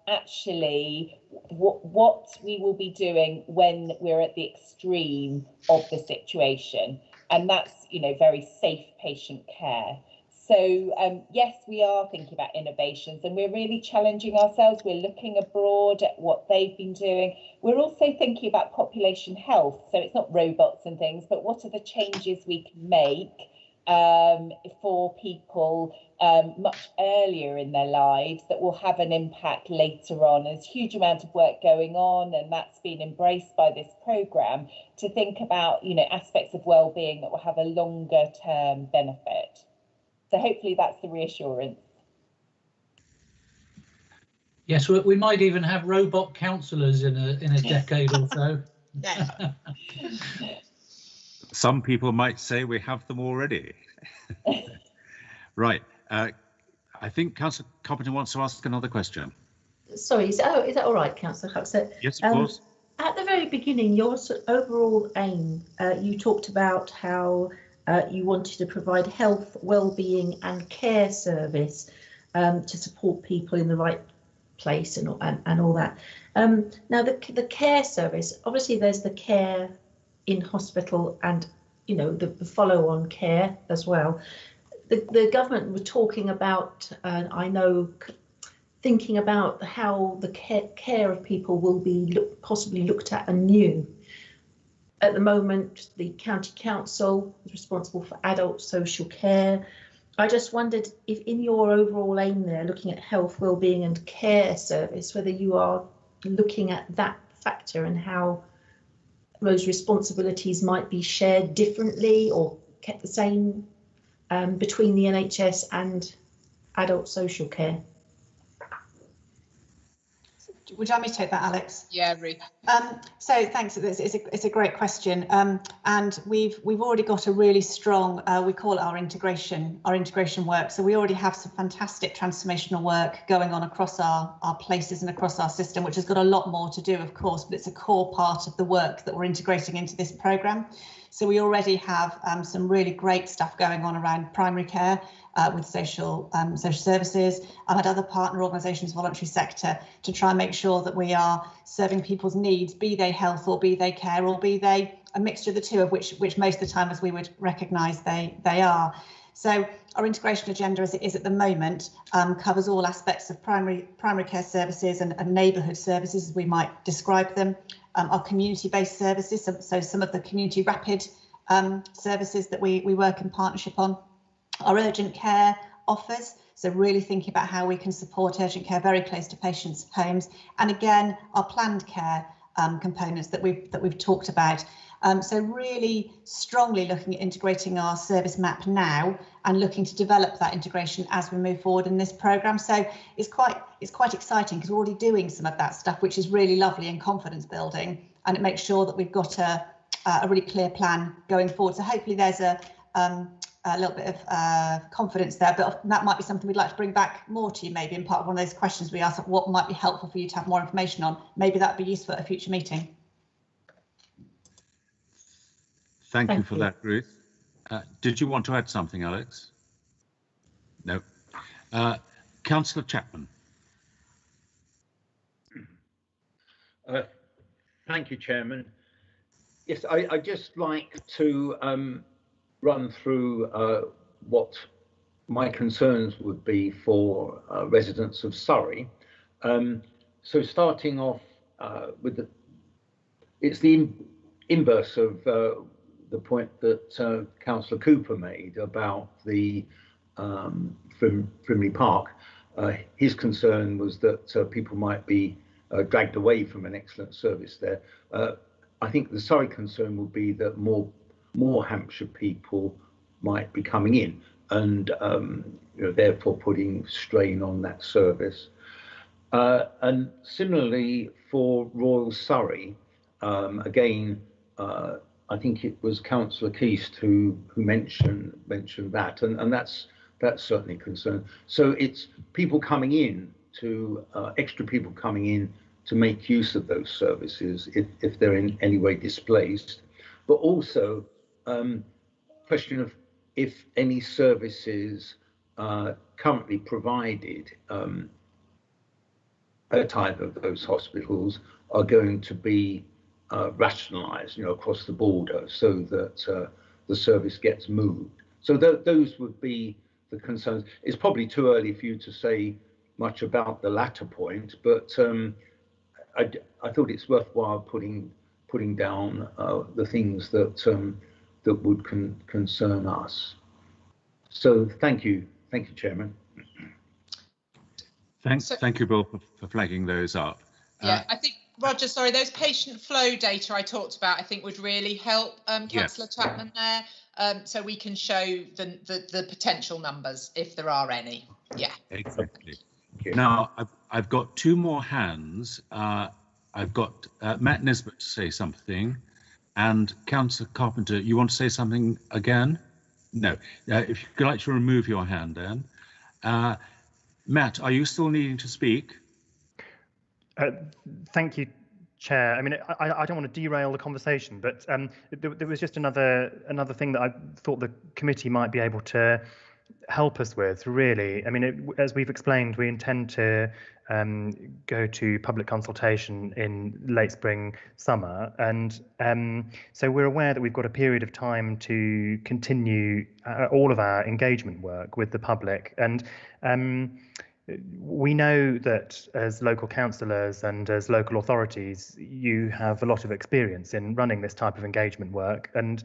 actually what we will be doing when we're at the extreme of the situation, and that's, you know, very safe patient care. So yes, we are thinking about innovations, and we're really challenging ourselves. We're looking abroad at what they've been doing. We're also thinking about population health. So it's not robots and things, but what are the changes we can make for people much earlier in their lives that will have an impact later on. There's a huge amount of work going on, and that's been embraced by this programme to think about, you know, aspects of well-being that will have a longer term benefit. So hopefully that's the reassurance. Yes, we might even have robot counsellors in a decade or so. Some people might say we have them already. Right. I think Councillor Copperton wants to ask another question. Sorry, is that all right, Councillor Huxley? Yes, of course. At the very beginning, your overall aim, you talked about how you wanted to provide health, well-being and care service to support people in the right place and all that. Now, the care service, obviously there's the care in hospital and, you know, the follow-on care as well. The government were talking about, I know, thinking about how the care of people will be possibly looked at anew. At the moment, the county council is responsible for adult social care. I just wondered if in your overall aim there, looking at health, wellbeing and care service, whether you are looking at that factor and how those responsibilities might be shared differently or kept the same between the NHS and adult social care. Would you like me to take that, Alex? Yeah, Ruth. So thanks. It's a great question, and we've already got a really strong. We call it our integration work. So we already have some fantastic transformational work going on across our places and across our system, which has got a lot more to do, of course, but it's a core part of the work that we're integrating into this programme. So we already have some really great stuff going on around primary care with social services and other partner organisations, voluntary sector, to try and make sure that we are serving people's needs, be they health or be they care or be they a mixture of the two, of which most of the time, as we would recognise, they are. So our integration agenda, as it is at the moment, covers all aspects of primary care services and neighbourhood services, as we might describe them. Our community-based services, so some of the community rapid services that we work in partnership on. Our urgent care offers, so really thinking about how we can support urgent care very close to patients' homes, and again our planned care components that we've talked about. So really strongly looking at integrating our service map now and looking to develop that integration as we move forward in this programme. So it's quite exciting because we're already doing some of that stuff, which is really lovely and confidence building, and it makes sure that we've got a really clear plan going forward. So hopefully there's a little bit of confidence there, but that might be something we'd like to bring back more to you, maybe in part of one of those questions we asked, what might be helpful for you to have more information on. Maybe that'd be useful at a future meeting. Thank you for that, Ruth. Did you want to add something, Alex? No. Councillor Chapman. Thank you, Chairman. Yes, I'd just like to run through what my concerns would be for residents of Surrey. So starting off with it's the inverse of the point that Councillor Cooper made about the Frimley Park. His concern was that people might be dragged away from an excellent service there. I think the Surrey concern would be that more Hampshire people might be coming in and therefore putting strain on that service. And similarly for Royal Surrey, again, I think it was Councillor Keast who mentioned that, and that's certainly a concern. So it's people coming in to extra people coming in make use of those services if they're in any way displaced, but also question of if any services currently provided at either of those hospitals are going to be rationalised, across the border, so that the service gets moved. So those would be the concerns. It's probably too early for you to say much about the latter point, but I thought it's worthwhile putting down the things that that would concern us. So thank you, Chairman. Thank you, Bill, for flagging those up. Yeah, I think, Roger, sorry, those patient flow data I talked about, I think would really help Councillor Chapman there, so we can show the potential numbers if there are any. Yeah. Exactly. Now, I've got two more hands. I've got Matt Nisbet to say something, and Councillor Carpenter, you want to say something again? No. If you'd like to remove your hand, then. Matt, are you still needing to speak? Thank you, Chair. I mean, I don't want to derail the conversation, but there was just another thing that I thought the committee might be able to help us with, really. I mean, as we've explained, we intend to go to public consultation in late spring, summer, and so we're aware that we've got a period of time to continue all of our engagement work with the public, and we know that as local councillors and as local authorities, you have a lot of experience in running this type of engagement work, and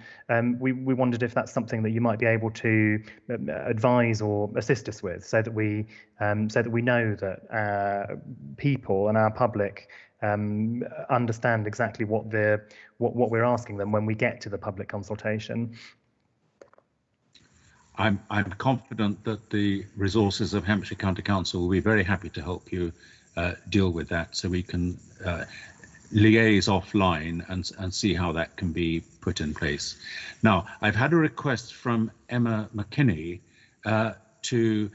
we wondered if that's something that you might be able to advise or assist us with, so that we know that our people and our public understand exactly what we're asking them when we get to the public consultation. I'm confident that the resources of Hampshire County Council will be very happy to help you deal with that, so we can liaise offline and see how that can be put in place. Now, I've had a request from Emma McKinney to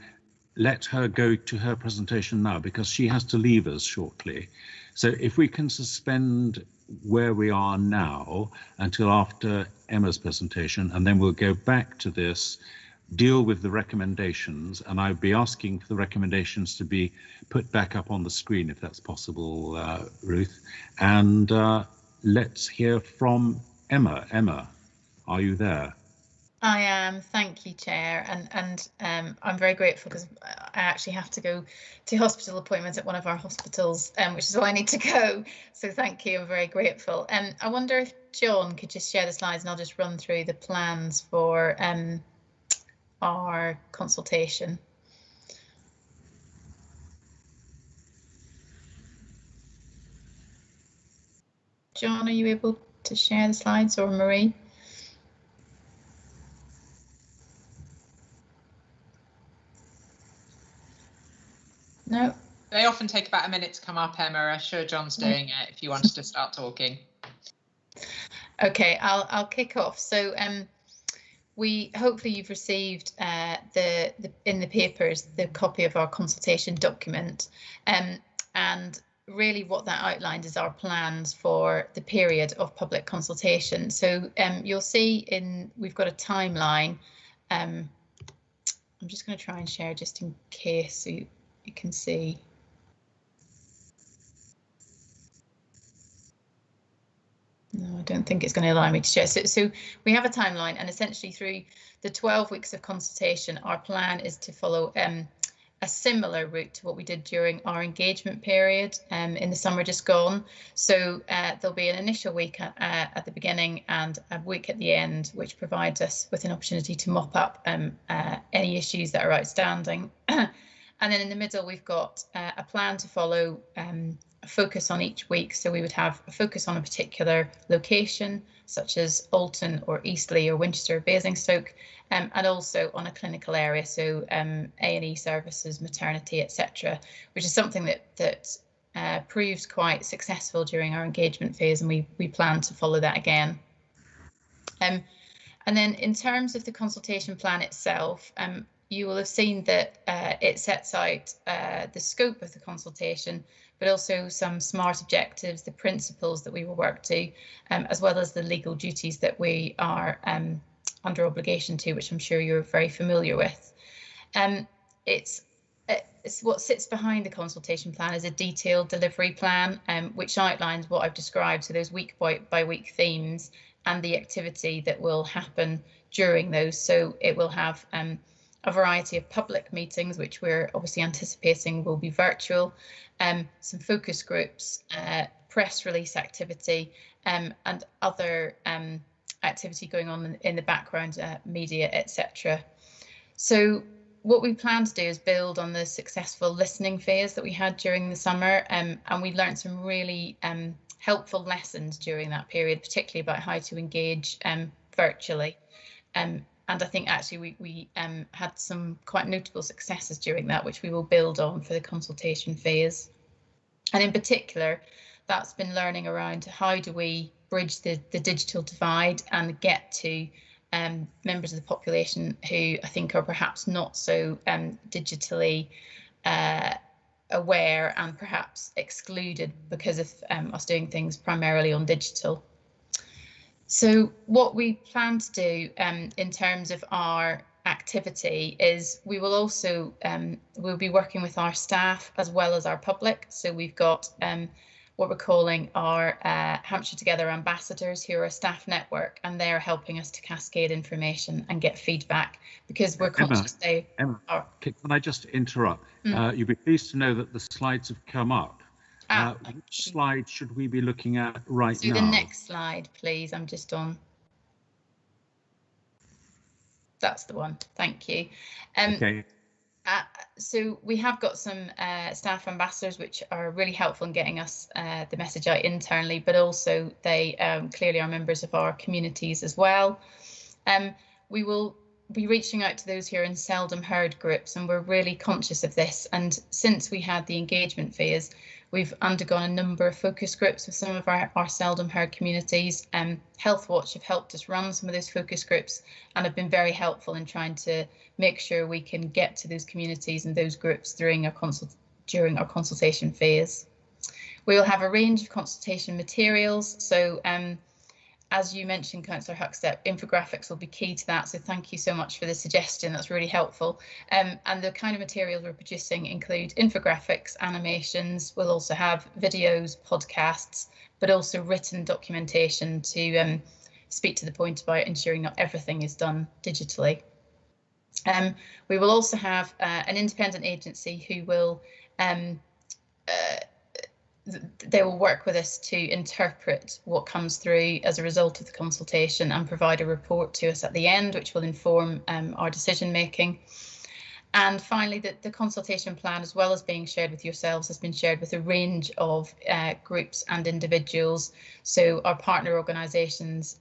let her go to her presentation now, because she has to leave us shortly. So if we can suspend where we are now until after Emma's presentation, and then we'll go back to this, deal with the recommendations, and I'll be asking for the recommendations to be put back up on the screen if that's possible, Ruth. And let's hear from Emma. Emma, are you there? I am, thank you, Chair, and I'm very grateful because I actually have to go to hospital appointments at one of our hospitals, which is why I need to go. So thank you, I'm very grateful. I wonder if John could just share the slides, and I'll just run through the plans for our consultation. John, are you able to share the slides, or Marie? No. They often take about a minute to come up, Emma. I'm sure John's doing it if you wanted to start talking. Okay, I'll kick off. So hopefully you've received in the papers the copy of our consultation document, and really what that outlined is our plans for the period of public consultation. So you'll see we've got a timeline. I'm just going to try and share just in case so you can see. No, I don't think it's going to allow me to share. So we have a timeline, and essentially through the 12 weeks of consultation, our plan is to follow a similar route to what we did during our engagement period in the summer just gone. So there'll be an initial week at the beginning and a week at the end, which provides us with an opportunity to mop up any issues that are outstanding. And then in the middle, we've got a plan to follow, a focus on each week. So we would have a focus on a particular location, such as Alton or Eastleigh or Winchester or Basingstoke, and also on a clinical area, so A&E services, maternity, etc., which is something that proved quite successful during our engagement phase, and we plan to follow that again. And then in terms of the consultation plan itself, you will have seen that it sets out the scope of the consultation, but also some SMART objectives, the principles that we will work to, as well as the legal duties that we are under obligation to, which I'm sure you're very familiar with. It's what sits behind the consultation plan is a detailed delivery plan, which outlines what I've described, so those week by week themes and the activity that will happen during those. So it will have a variety of public meetings, which we're obviously anticipating will be virtual, some focus groups, press release activity, and other activity going on in the background, media, etc. So what we plan to do is build on the successful listening phase that we had during the summer, and we learned some really helpful lessons during that period, particularly about how to engage virtually. And I think actually we had some quite notable successes during that, which we will build on for the consultation phase. And in particular, that's been learning around how do we bridge the digital divide and get to members of the population who I think are perhaps not so digitally aware and perhaps excluded because of us doing things primarily on digital. So what we plan to do in terms of our activity is we will also we'll be working with our staff as well as our public. So we've got what we're calling our Hampshire Together ambassadors, who are a staff network, and they're helping us to cascade information and get feedback because we're conscious they are. Can I just interrupt? You'll be pleased to know that the slides have come up. Which slide should we be looking at right now? The next slide, please. I'm just on. That's the one. Thank you. Okay. So we have got some staff ambassadors, which are really helpful in getting us the message out internally, but also they clearly are members of our communities as well. We will be reaching out to those who are in seldom heard groups, and we're really conscious of this. And since we had the engagement phase, we've undergone a number of focus groups with some of our seldom heard communities. Health Watch have helped us run some of those focus groups and have been very helpful in trying to make sure we can get to those communities and those groups during our consultation phase. We will have a range of consultation materials. So as you mentioned, Councillor Huckstep, infographics will be key to that. So thank you so much for the suggestion. That's really helpful. And the kind of materials we're producing include infographics, animations. We'll also have videos, podcasts, but also written documentation to speak to the point about ensuring not everything is done digitally. We will also have an independent agency who will they will work with us to interpret what comes through as a result of the consultation and provide a report to us at the end, which will inform our decision making. And finally, the consultation plan, as well as being shared with yourselves, has been shared with a range of groups and individuals. So our partner organisations,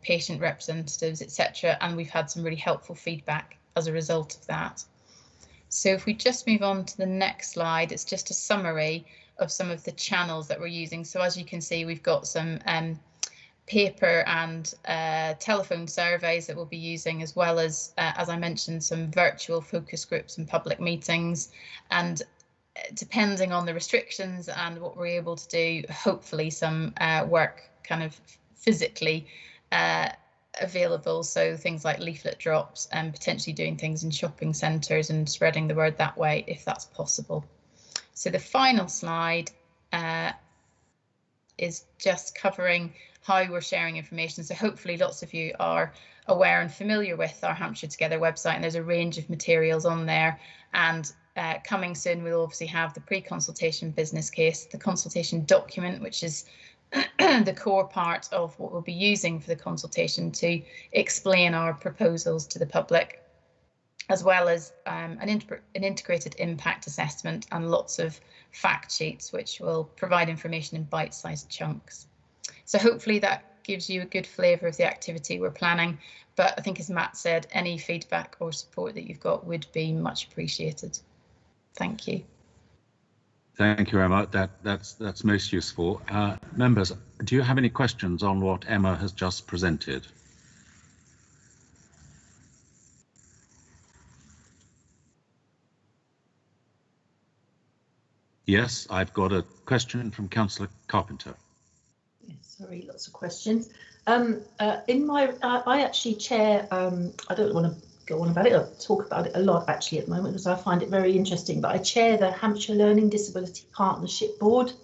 patient representatives, etc. And we've had some really helpful feedback as a result of that. So if we just move on to the next slide, it's just a summary of some of the channels that we're using. So as you can see, we've got some paper and telephone surveys that we'll be using, as well as I mentioned, some virtual focus groups and public meetings. And depending on the restrictions and what we're able to do, hopefully some work kind of physically available. So things like leaflet drops and potentially doing things in shopping centres and spreading the word that way, if that's possible. So the final slide is just covering how we're sharing information. So hopefully lots of you are aware and familiar with our Hampshire Together website, and there's a range of materials on there. And coming soon, we'll obviously have the pre-consultation business case, the consultation document, which is the core part of what we'll be using for the consultation to explain our proposals to the public, as well as an integrated impact assessment and lots of fact sheets, which will provide information in bite-sized chunks. So hopefully that gives you a good flavour of the activity we're planning. But I think, as Matt said, any feedback or support that you've got would be much appreciated. Thank you. Thank you, Emma. That's most useful. Members, do you have any questions on what Emma has just presented? Yes, I've got a question from Councillor Carpenter. Yes, sorry, lots of questions. I actually chair, I don't want to go on about it, I'll talk about it a lot actually at the moment because I find it very interesting, but I chair the Hampshire Learning Disability Partnership Board,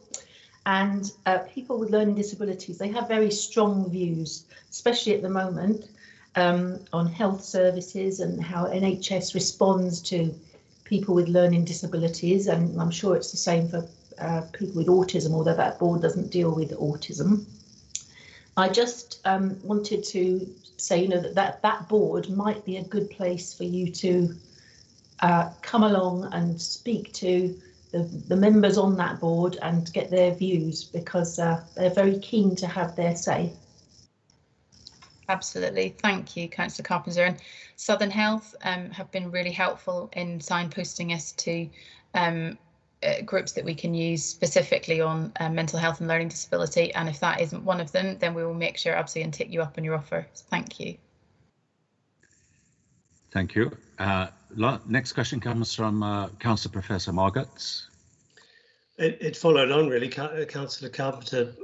and people with learning disabilities, they have very strong views, especially at the moment, on health services and how NHS responds to people with learning disabilities, and I'm sure it's the same for people with autism, although that board doesn't deal with autism. I just wanted to say, that board might be a good place for you to come along and speak to the members on that board and get their views, because they're very keen to have their say. Absolutely, thank you, Councillor Carpenter. And Southern Health have been really helpful in signposting us to groups that we can use specifically on mental health and learning disability. And if that isn't one of them, then we will make sure absolutely and take you up on your offer. So thank you. Thank you. Next question comes from Councillor Professor Margetts. It followed on really. Councillor Carpenter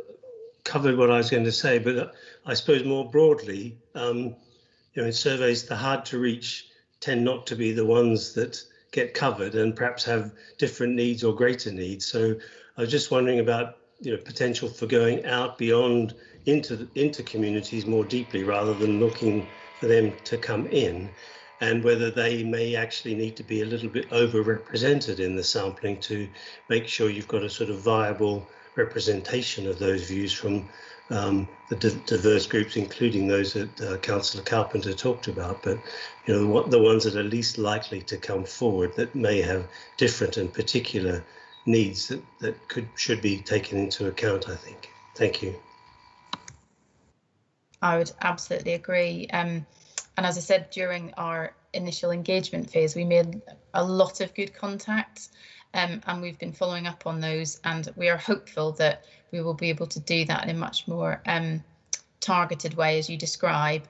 covered what I was going to say, but I suppose more broadly, in surveys, the hard to reach tend not to be the ones that get covered and perhaps have different needs or greater needs. So I was just wondering about potential for going out beyond into communities more deeply rather than looking for them to come in, and whether they may actually need to be a little bit overrepresented in the sampling to make sure you've got a sort of viable representation of those views from the diverse groups, including those that Councillor Carpenter talked about, but the ones that are least likely to come forward that may have different and particular needs that should be taken into account, I think. Thank you. I would absolutely agree. And as I said, during our initial engagement phase, we made a lot of good contacts, and we've been following up on those, and we are hopeful that we will be able to do that in a much more targeted way, as you describe.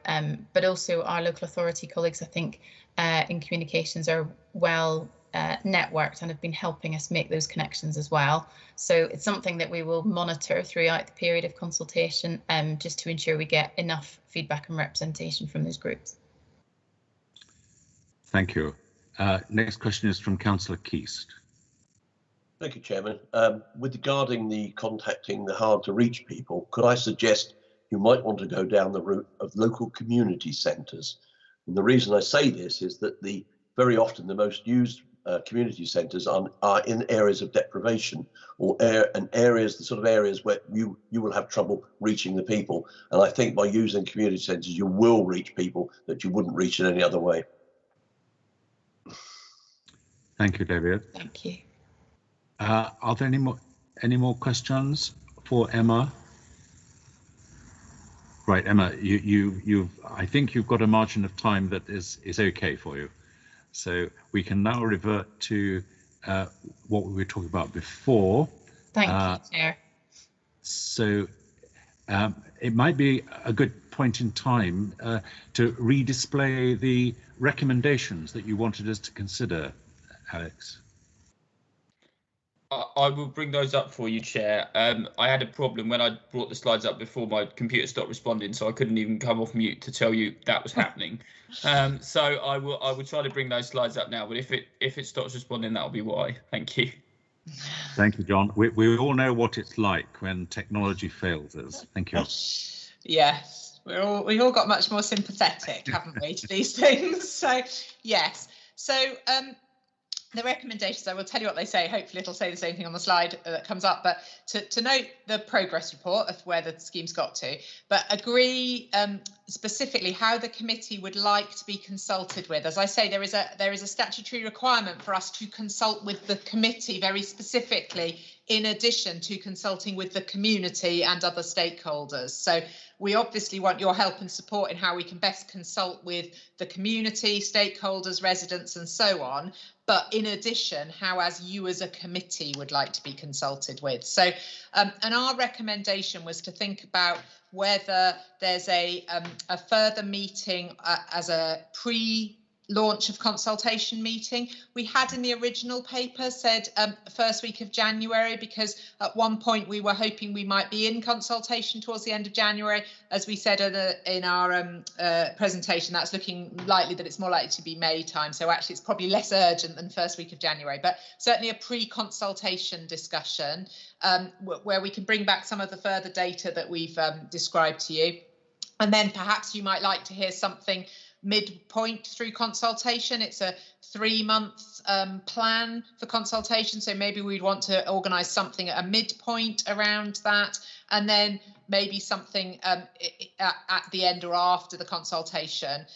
But also our local authority colleagues, I think, in communications are well networked and have been helping us make those connections as well. So it's something that we will monitor throughout the period of consultation, just to ensure we get enough feedback and representation from those groups. Thank you. Next question is from Councillor Keast. Thank you, Chairman. With regarding the contacting the hard to reach people, could I suggest you might want to go down the route of local community centres? And the reason I say this is that very often the most used community centres are in areas of deprivation, or the sort of areas where you will have trouble reaching the people. And I think by using community centres, you will reach people that you wouldn't reach in any other way. Thank you, David. Thank you. Are there any more questions for Emma? Right, Emma, I think you've got a margin of time that is okay for you. So we can now revert to what we were talking about before. Thank you, Chair. So it might be a good point in time to redisplay the recommendations that you wanted us to consider, Alex. I will bring those up for you, Chair. I had a problem when I brought the slides up before. My computer stopped responding, so I couldn't even come off mute to tell you that was happening. So I will try to bring those slides up now. But if it stops responding, that'll be why. Thank you. Thank you, John. We all know what it's like when technology fails us. Thank you. Yes, we've all got much more sympathetic, haven't we, to these things? So yes. So the recommendations, I will tell you what they say. Hopefully it'll say the same thing on the slide that comes up, but to note the progress report of where the scheme's got to, but agree specifically how the committee would like to be consulted with. As I say, there is a statutory requirement for us to consult with the committee very specifically, in addition to consulting with the community and other stakeholders. So we obviously want your help and support in how we can best consult with the community, stakeholders, residents and so on. But in addition, how as you as a committee would like to be consulted with. So and our recommendation was to think about whether there's a further meeting as a launch of consultation meeting. We had in the original paper said first week of January, because at one point we were hoping we might be in consultation towards the end of January. As we said in our presentation, that's looking likely that it's more likely to be May time. So actually it's probably less urgent than first week of January, but certainly a pre-consultation discussion where we can bring back some of the further data that we've described to you. And then perhaps you might like to hear something midpoint through consultation. It's a 3-month plan for consultation, so maybe we'd want to organise something at a midpoint around that, and then maybe something at the end or after the consultation.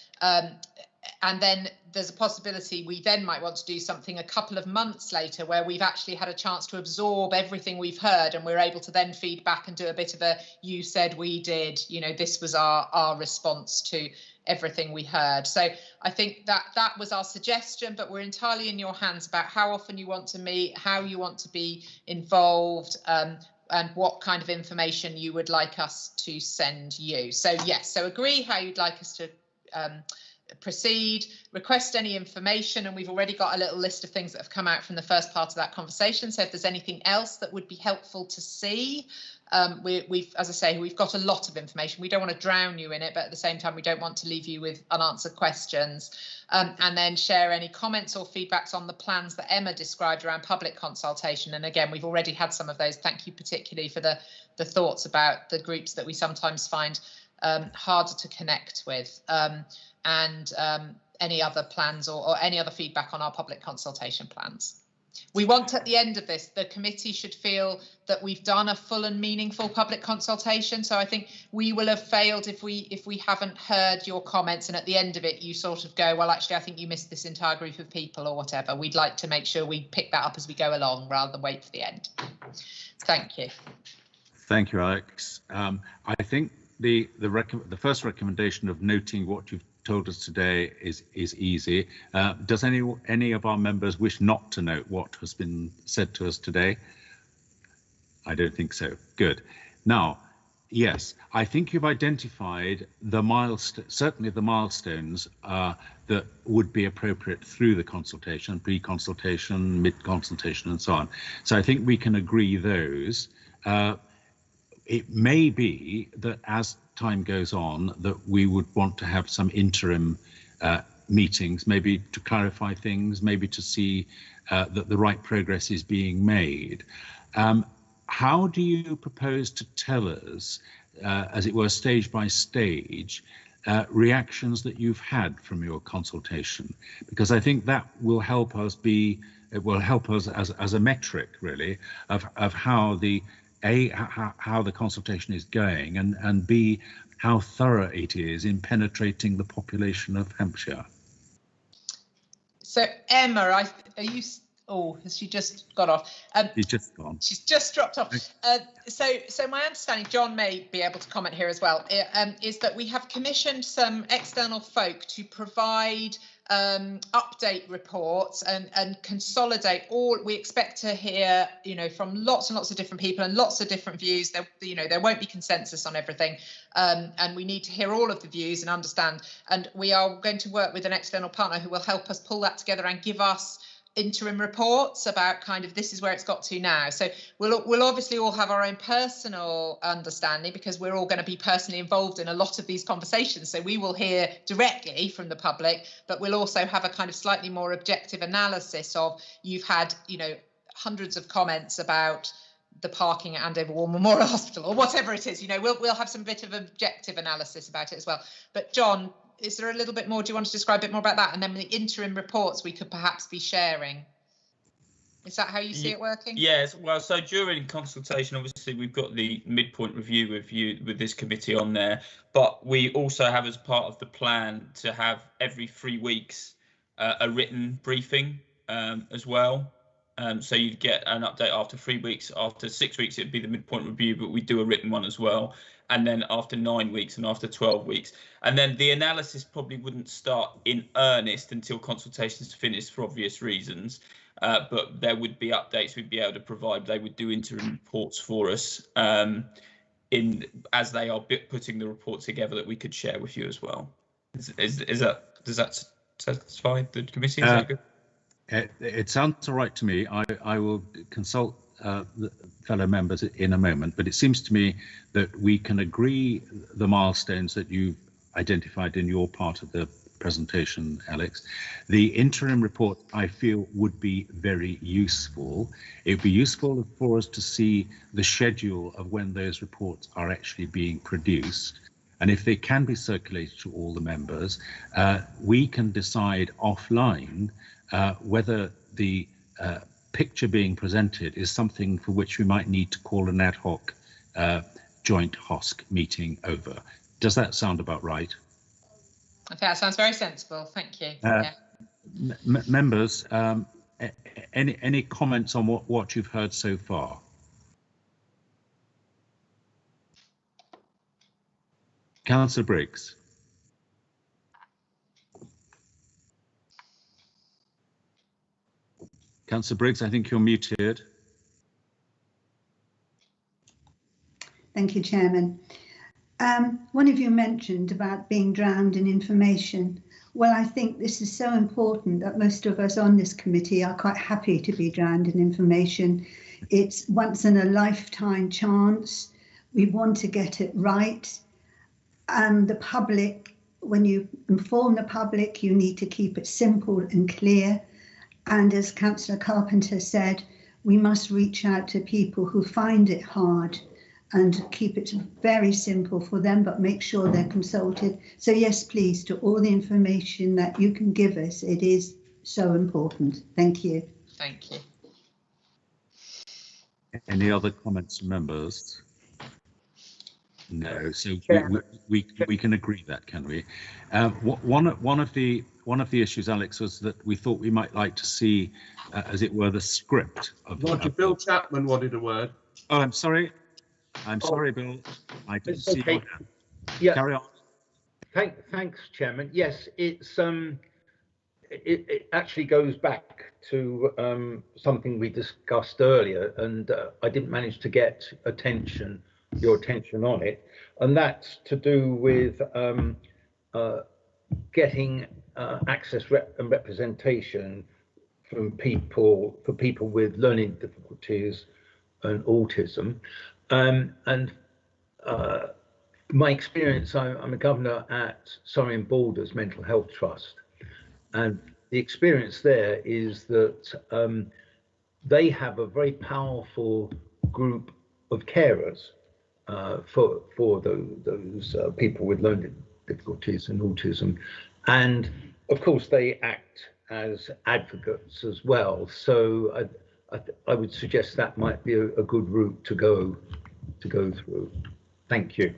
And then there's a possibility we then might want to do something a couple of months later where we've actually had a chance to absorb everything we've heard, and we're able to then feed back and do a bit of a you said, we did, you know, this was our response to everything we heard. So I think that was our suggestion, but we're entirely in your hands about how often you want to meet, how you want to be involved, and what kind of information you would like us to send you. So yes, so agree how you'd like us to proceed, request any information, and we've already got a little list of things that have come out from the first part of that conversation. So if there's anything else that would be helpful to see, we've, as I say, we've got a lot of information. We don't want to drown you in it, but at the same time, we don't want to leave you with unanswered questions. And then share any comments or feedbacks on the plans that Emma described around public consultation. And again, we've already had some of those. Thank you particularly for the thoughts about the groups that we sometimes find harder to connect with. And any other plans or any other feedback on our public consultation plans. We want at the end of this, the committee should feel that we've done a full and meaningful public consultation. So I think we will have failed if we haven't heard your comments, and at the end of it you sort of go, well, actually I think you missed this entire group of people or whatever. We'd like to make sure we pick that up as we go along rather than wait for the end. Thank you. Thank you, Alex. I think the first recommendation of noting what you've told us today is easy. Does any of our members wish not to note what has been said to us today? I don't think so. Good. Now, yes, I think you've identified the certainly the milestones that would be appropriate through the consultation, pre-consultation, mid-consultation, and so on. So I think we can agree those. It may be that as time goes on that we would want to have some interim meetings, maybe to clarify things, maybe to see that the right progress is being made. How do you propose to tell us, as it were, stage by stage, reactions that you've had from your consultation? Because I think that will help us as a metric, really, of how the how the consultation is going, and B, how thorough it is in penetrating the population of Hampshire. So Emma, are you? Oh, has she just got off? She's just gone. She's just dropped off. So my understanding, John may be able to comment here as well, is that we have commissioned some external folk to provide update reports and consolidate all. We expect to hear, you know, from lots and lots of different people and lots of different views. There won't be consensus on everything, and we need to hear all of the views and understand. And we are going to work with an external partner who will help us pull that together and give us interim reports about kind of this is where it's got to now. So we'll obviously all have our own personal understanding because we're all going to be personally involved in a lot of these conversations. So we will hear directly from the public, but we'll also have a kind of slightly more objective analysis of, you've had, you know, hundreds of comments about the parking at Andover War Memorial Hospital or whatever it is. You know, we'll have some bit of objective analysis about it as well. But John, is there a little bit more? Do you want to describe a bit more about that? And then the interim reports we could perhaps be sharing. Is that how you see it working? Yes. Well, so during consultation, obviously, we've got the midpoint review with this committee on there, but we also have as part of the plan to have every 3 weeks a written briefing as well. So you'd get an update after 3 weeks. After 6 weeks, it'd be the midpoint review, but we do a written one as well. And then after 9 weeks and after 12 weeks. And then the analysis probably wouldn't start in earnest until consultation's finished for obvious reasons. But there would be updates we'd be able to provide. They would do interim reports for us as they are putting the report together that we could share with you as well. Does that satisfy the committee? Is that good? It sounds all right to me. I will consult the fellow members in a moment, but it seems to me that we can agree the milestones that you've identified in your part of the presentation, Alex. The interim report, I feel, would be very useful. It would be useful for us to see the schedule of when those reports are actually being produced. And if they can be circulated to all the members, we can decide offline whether the picture being presented is something for which we might need to call an ad hoc joint HOSC meeting over. Does that sound about right? I think that sounds very sensible. Thank you. Members, any comments on what you've heard so far? Councillor Briggs. Councillor Briggs, I think you're muted. Thank you, Chairman. One of you mentioned about being drowned in information. Well, I think this is so important that most of us on this committee are quite happy to be drowned in information. It's once in a lifetime chance. We want to get it right. And the public, when you inform the public, you need to keep it simple and clear. And as Councillor Carpenter said, we must reach out to people who find it hard and keep it very simple for them, but make sure they're consulted. So yes, please, to all the information that you can give us, it is so important. Thank you. Thank you. Any other comments from members? No, so we can agree that, can we? One of the issues, Alex, was that we thought we might like to see, as it were, the script of. Roger, Bill Chapman wanted a word. Oh, I'm sorry. I'm sorry, Bill. I didn't see your hand. Yeah. Carry on. Thanks, Chairman. Yes, it actually goes back to something we discussed earlier, and I didn't manage to get your attention on it, and that's to do with getting access and representation for people with learning difficulties and autism. My experience, I'm a governor at Surrey and Borders Mental Health Trust, and the experience there is that they have a very powerful group of carers for those people with learning difficulties and autism, and of course they act as advocates as well. So I would suggest that might be a good route to go through. Thank you.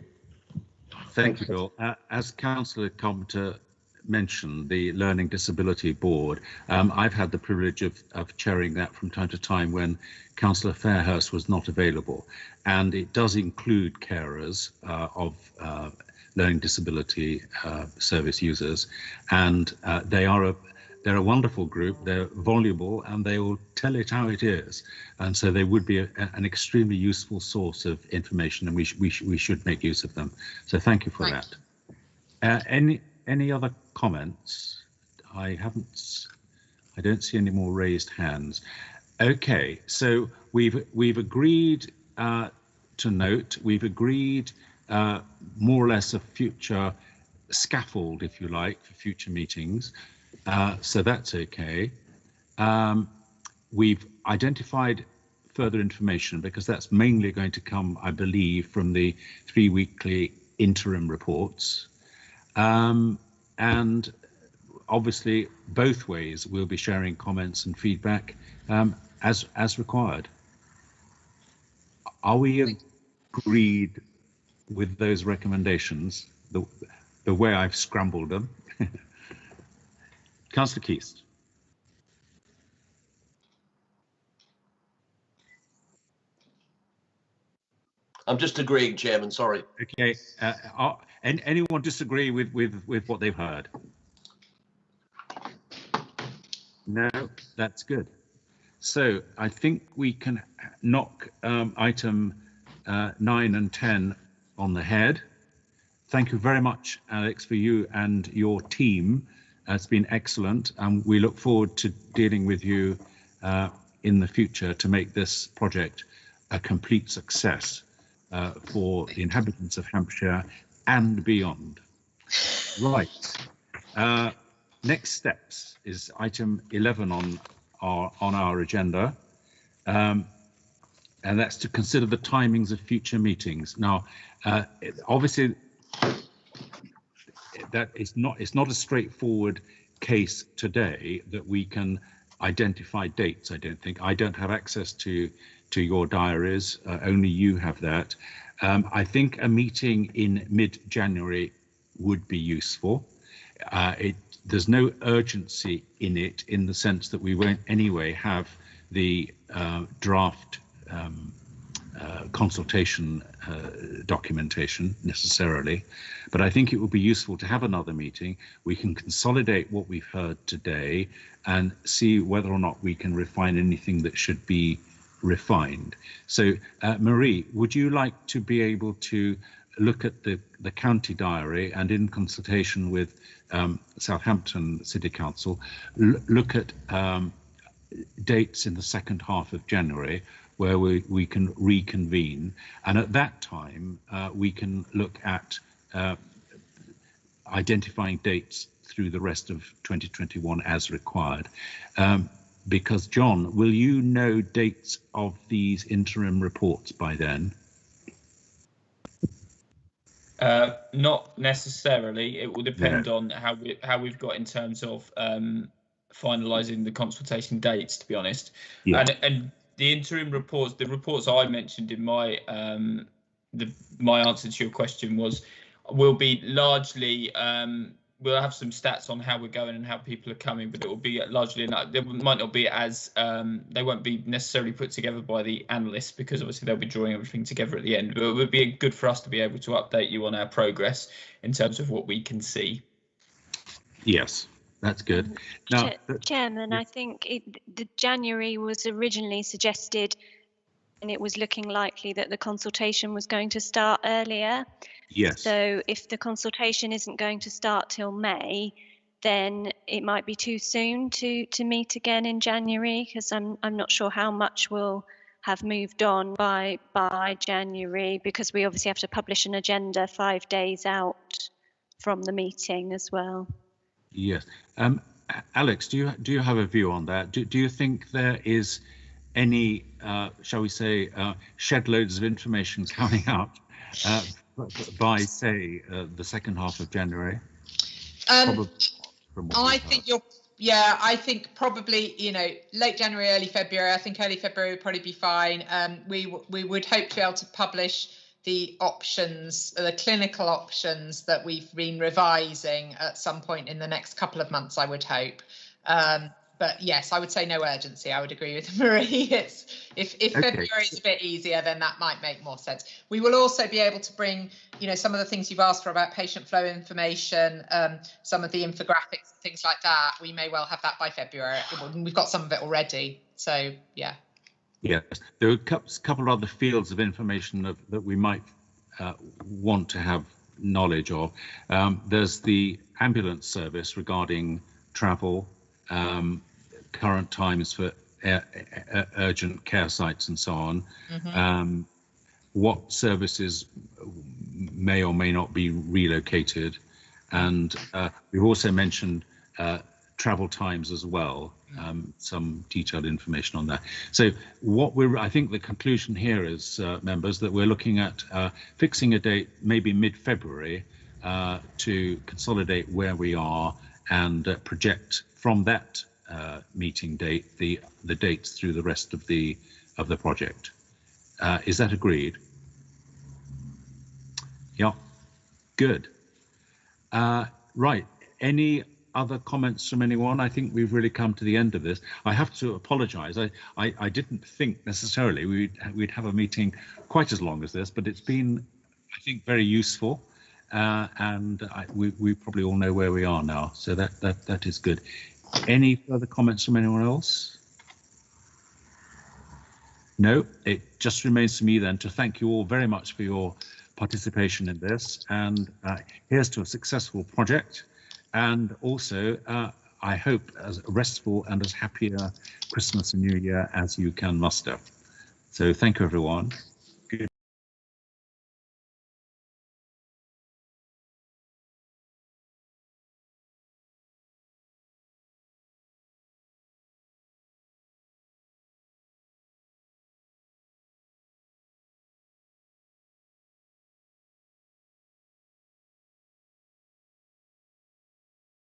Thank you, Bill. As Councillor Carpenter mentioned, the Learning Disability Board, I've had the privilege of chairing that from time to time when Councillor Fairhurst was not available, and it does include carers of learning disability service users, and they're a wonderful group. They're voluble and they will tell it how it is, and so they would be an extremely useful source of information, and we should make use of them. So thank you for that. Any other comments? I don't see any more raised hands. Okay, so we've agreed to note. We've agreed more or less a future scaffold, if you like, for future meetings. So that's okay. We've identified further information because that's mainly going to come, I believe, from the 3 weekly interim reports. And obviously, both ways we'll be sharing comments and feedback as required. Are we agreed with those recommendations, the way I've scrambled them? Councillor Keast. I'm just agreeing, Chairman, sorry. Okay, anyone disagree with what they've heard? No, that's good. So I think we can knock item 9 and 10 on the head. Thank you very much, Alex, for you and your team It's been excellent, and we look forward to dealing with you in the future to make this project a complete success for the inhabitants of Hampshire and beyond. Right. Next steps is item 11 on our agenda, and that's to consider the timings of future meetings. Now, obviously, that it's not a straightforward case today that we can identify dates. I don't think. I don't have access to your diaries. Only you have that. I think a meeting in mid-January would be useful. There's no urgency in it, in the sense that we won't anyway have the draft consultation documentation necessarily, but I think it would be useful to have another meeting. We can consolidate what we've heard today and see whether or not we can refine anything that should be refined. So Marie, would you like to be able to look at the county diary and, in consultation with Southampton City Council, look at dates in the second half of January where we can reconvene, and at that time we can look at identifying dates through the rest of 2021 as required. Because John, will you know dates of these interim reports by then? Not necessarily. It will depend on how we've got in terms of finalising the consultation dates, to be honest. Yeah. And the interim reports, the reports I mentioned in my my answer to your question will be largely we'll have some stats on how we're going and how people are coming, but it will be largely they might not be as they won't be necessarily put together by the analysts, because obviously they'll be drawing everything together at the end. But it would be good for us to be able to update you on our progress in terms of what we can see. Yes, that's good. Now, Chairman, I think the January was originally suggested, and it was looking likely that the consultation was going to start earlier. Yes. So if the consultation isn't going to start till May, then it might be too soon to meet again in January, because I'm not sure how much will have moved on by January, because we obviously have to publish an agenda 5 days out from the meeting as well. Yes. Alex, do you have a view on that? Do you think there is any, shall we say, shed loads of information coming out by, say, the second half of January? I think probably, late January, early February. I think early February would probably be fine. We would hope to be able to publish the options, the clinical options that we've been revising at some point in the next couple of months, I would hope. But yes, I would say no urgency. I would agree with Marie. If February is a bit easier, then that might make more sense. We will also be able to bring, some of the things you've asked for about patient flow information, some of the infographics and things like that. We may well have that by February. We've got some of it already. So yeah. Yes, there are a couple of other fields of information that we might want to have knowledge of. There's the ambulance service regarding travel, current times for urgent care sites and so on. Mm-hmm. What services may or may not be relocated, and we've also mentioned travel times as well. Some detailed information on that. So I think the conclusion here is, members, that we're looking at fixing a date maybe mid-February to consolidate where we are and project from that meeting date the dates through the rest of the project. Is that agreed? Yeah, good. Right, any other comments from anyone? I think we've really come to the end of this. I have to apologize. I didn't think necessarily we'd have a meeting quite as long as this, but it's been, I think, very useful. And we probably all know where we are now, so that is good. Any further comments from anyone else? No, it just remains to me then to thank you all very much for your participation in this, and here's to a successful project, and also I hope as restful and as happy a Christmas and New Year as you can muster. So thank you, everyone.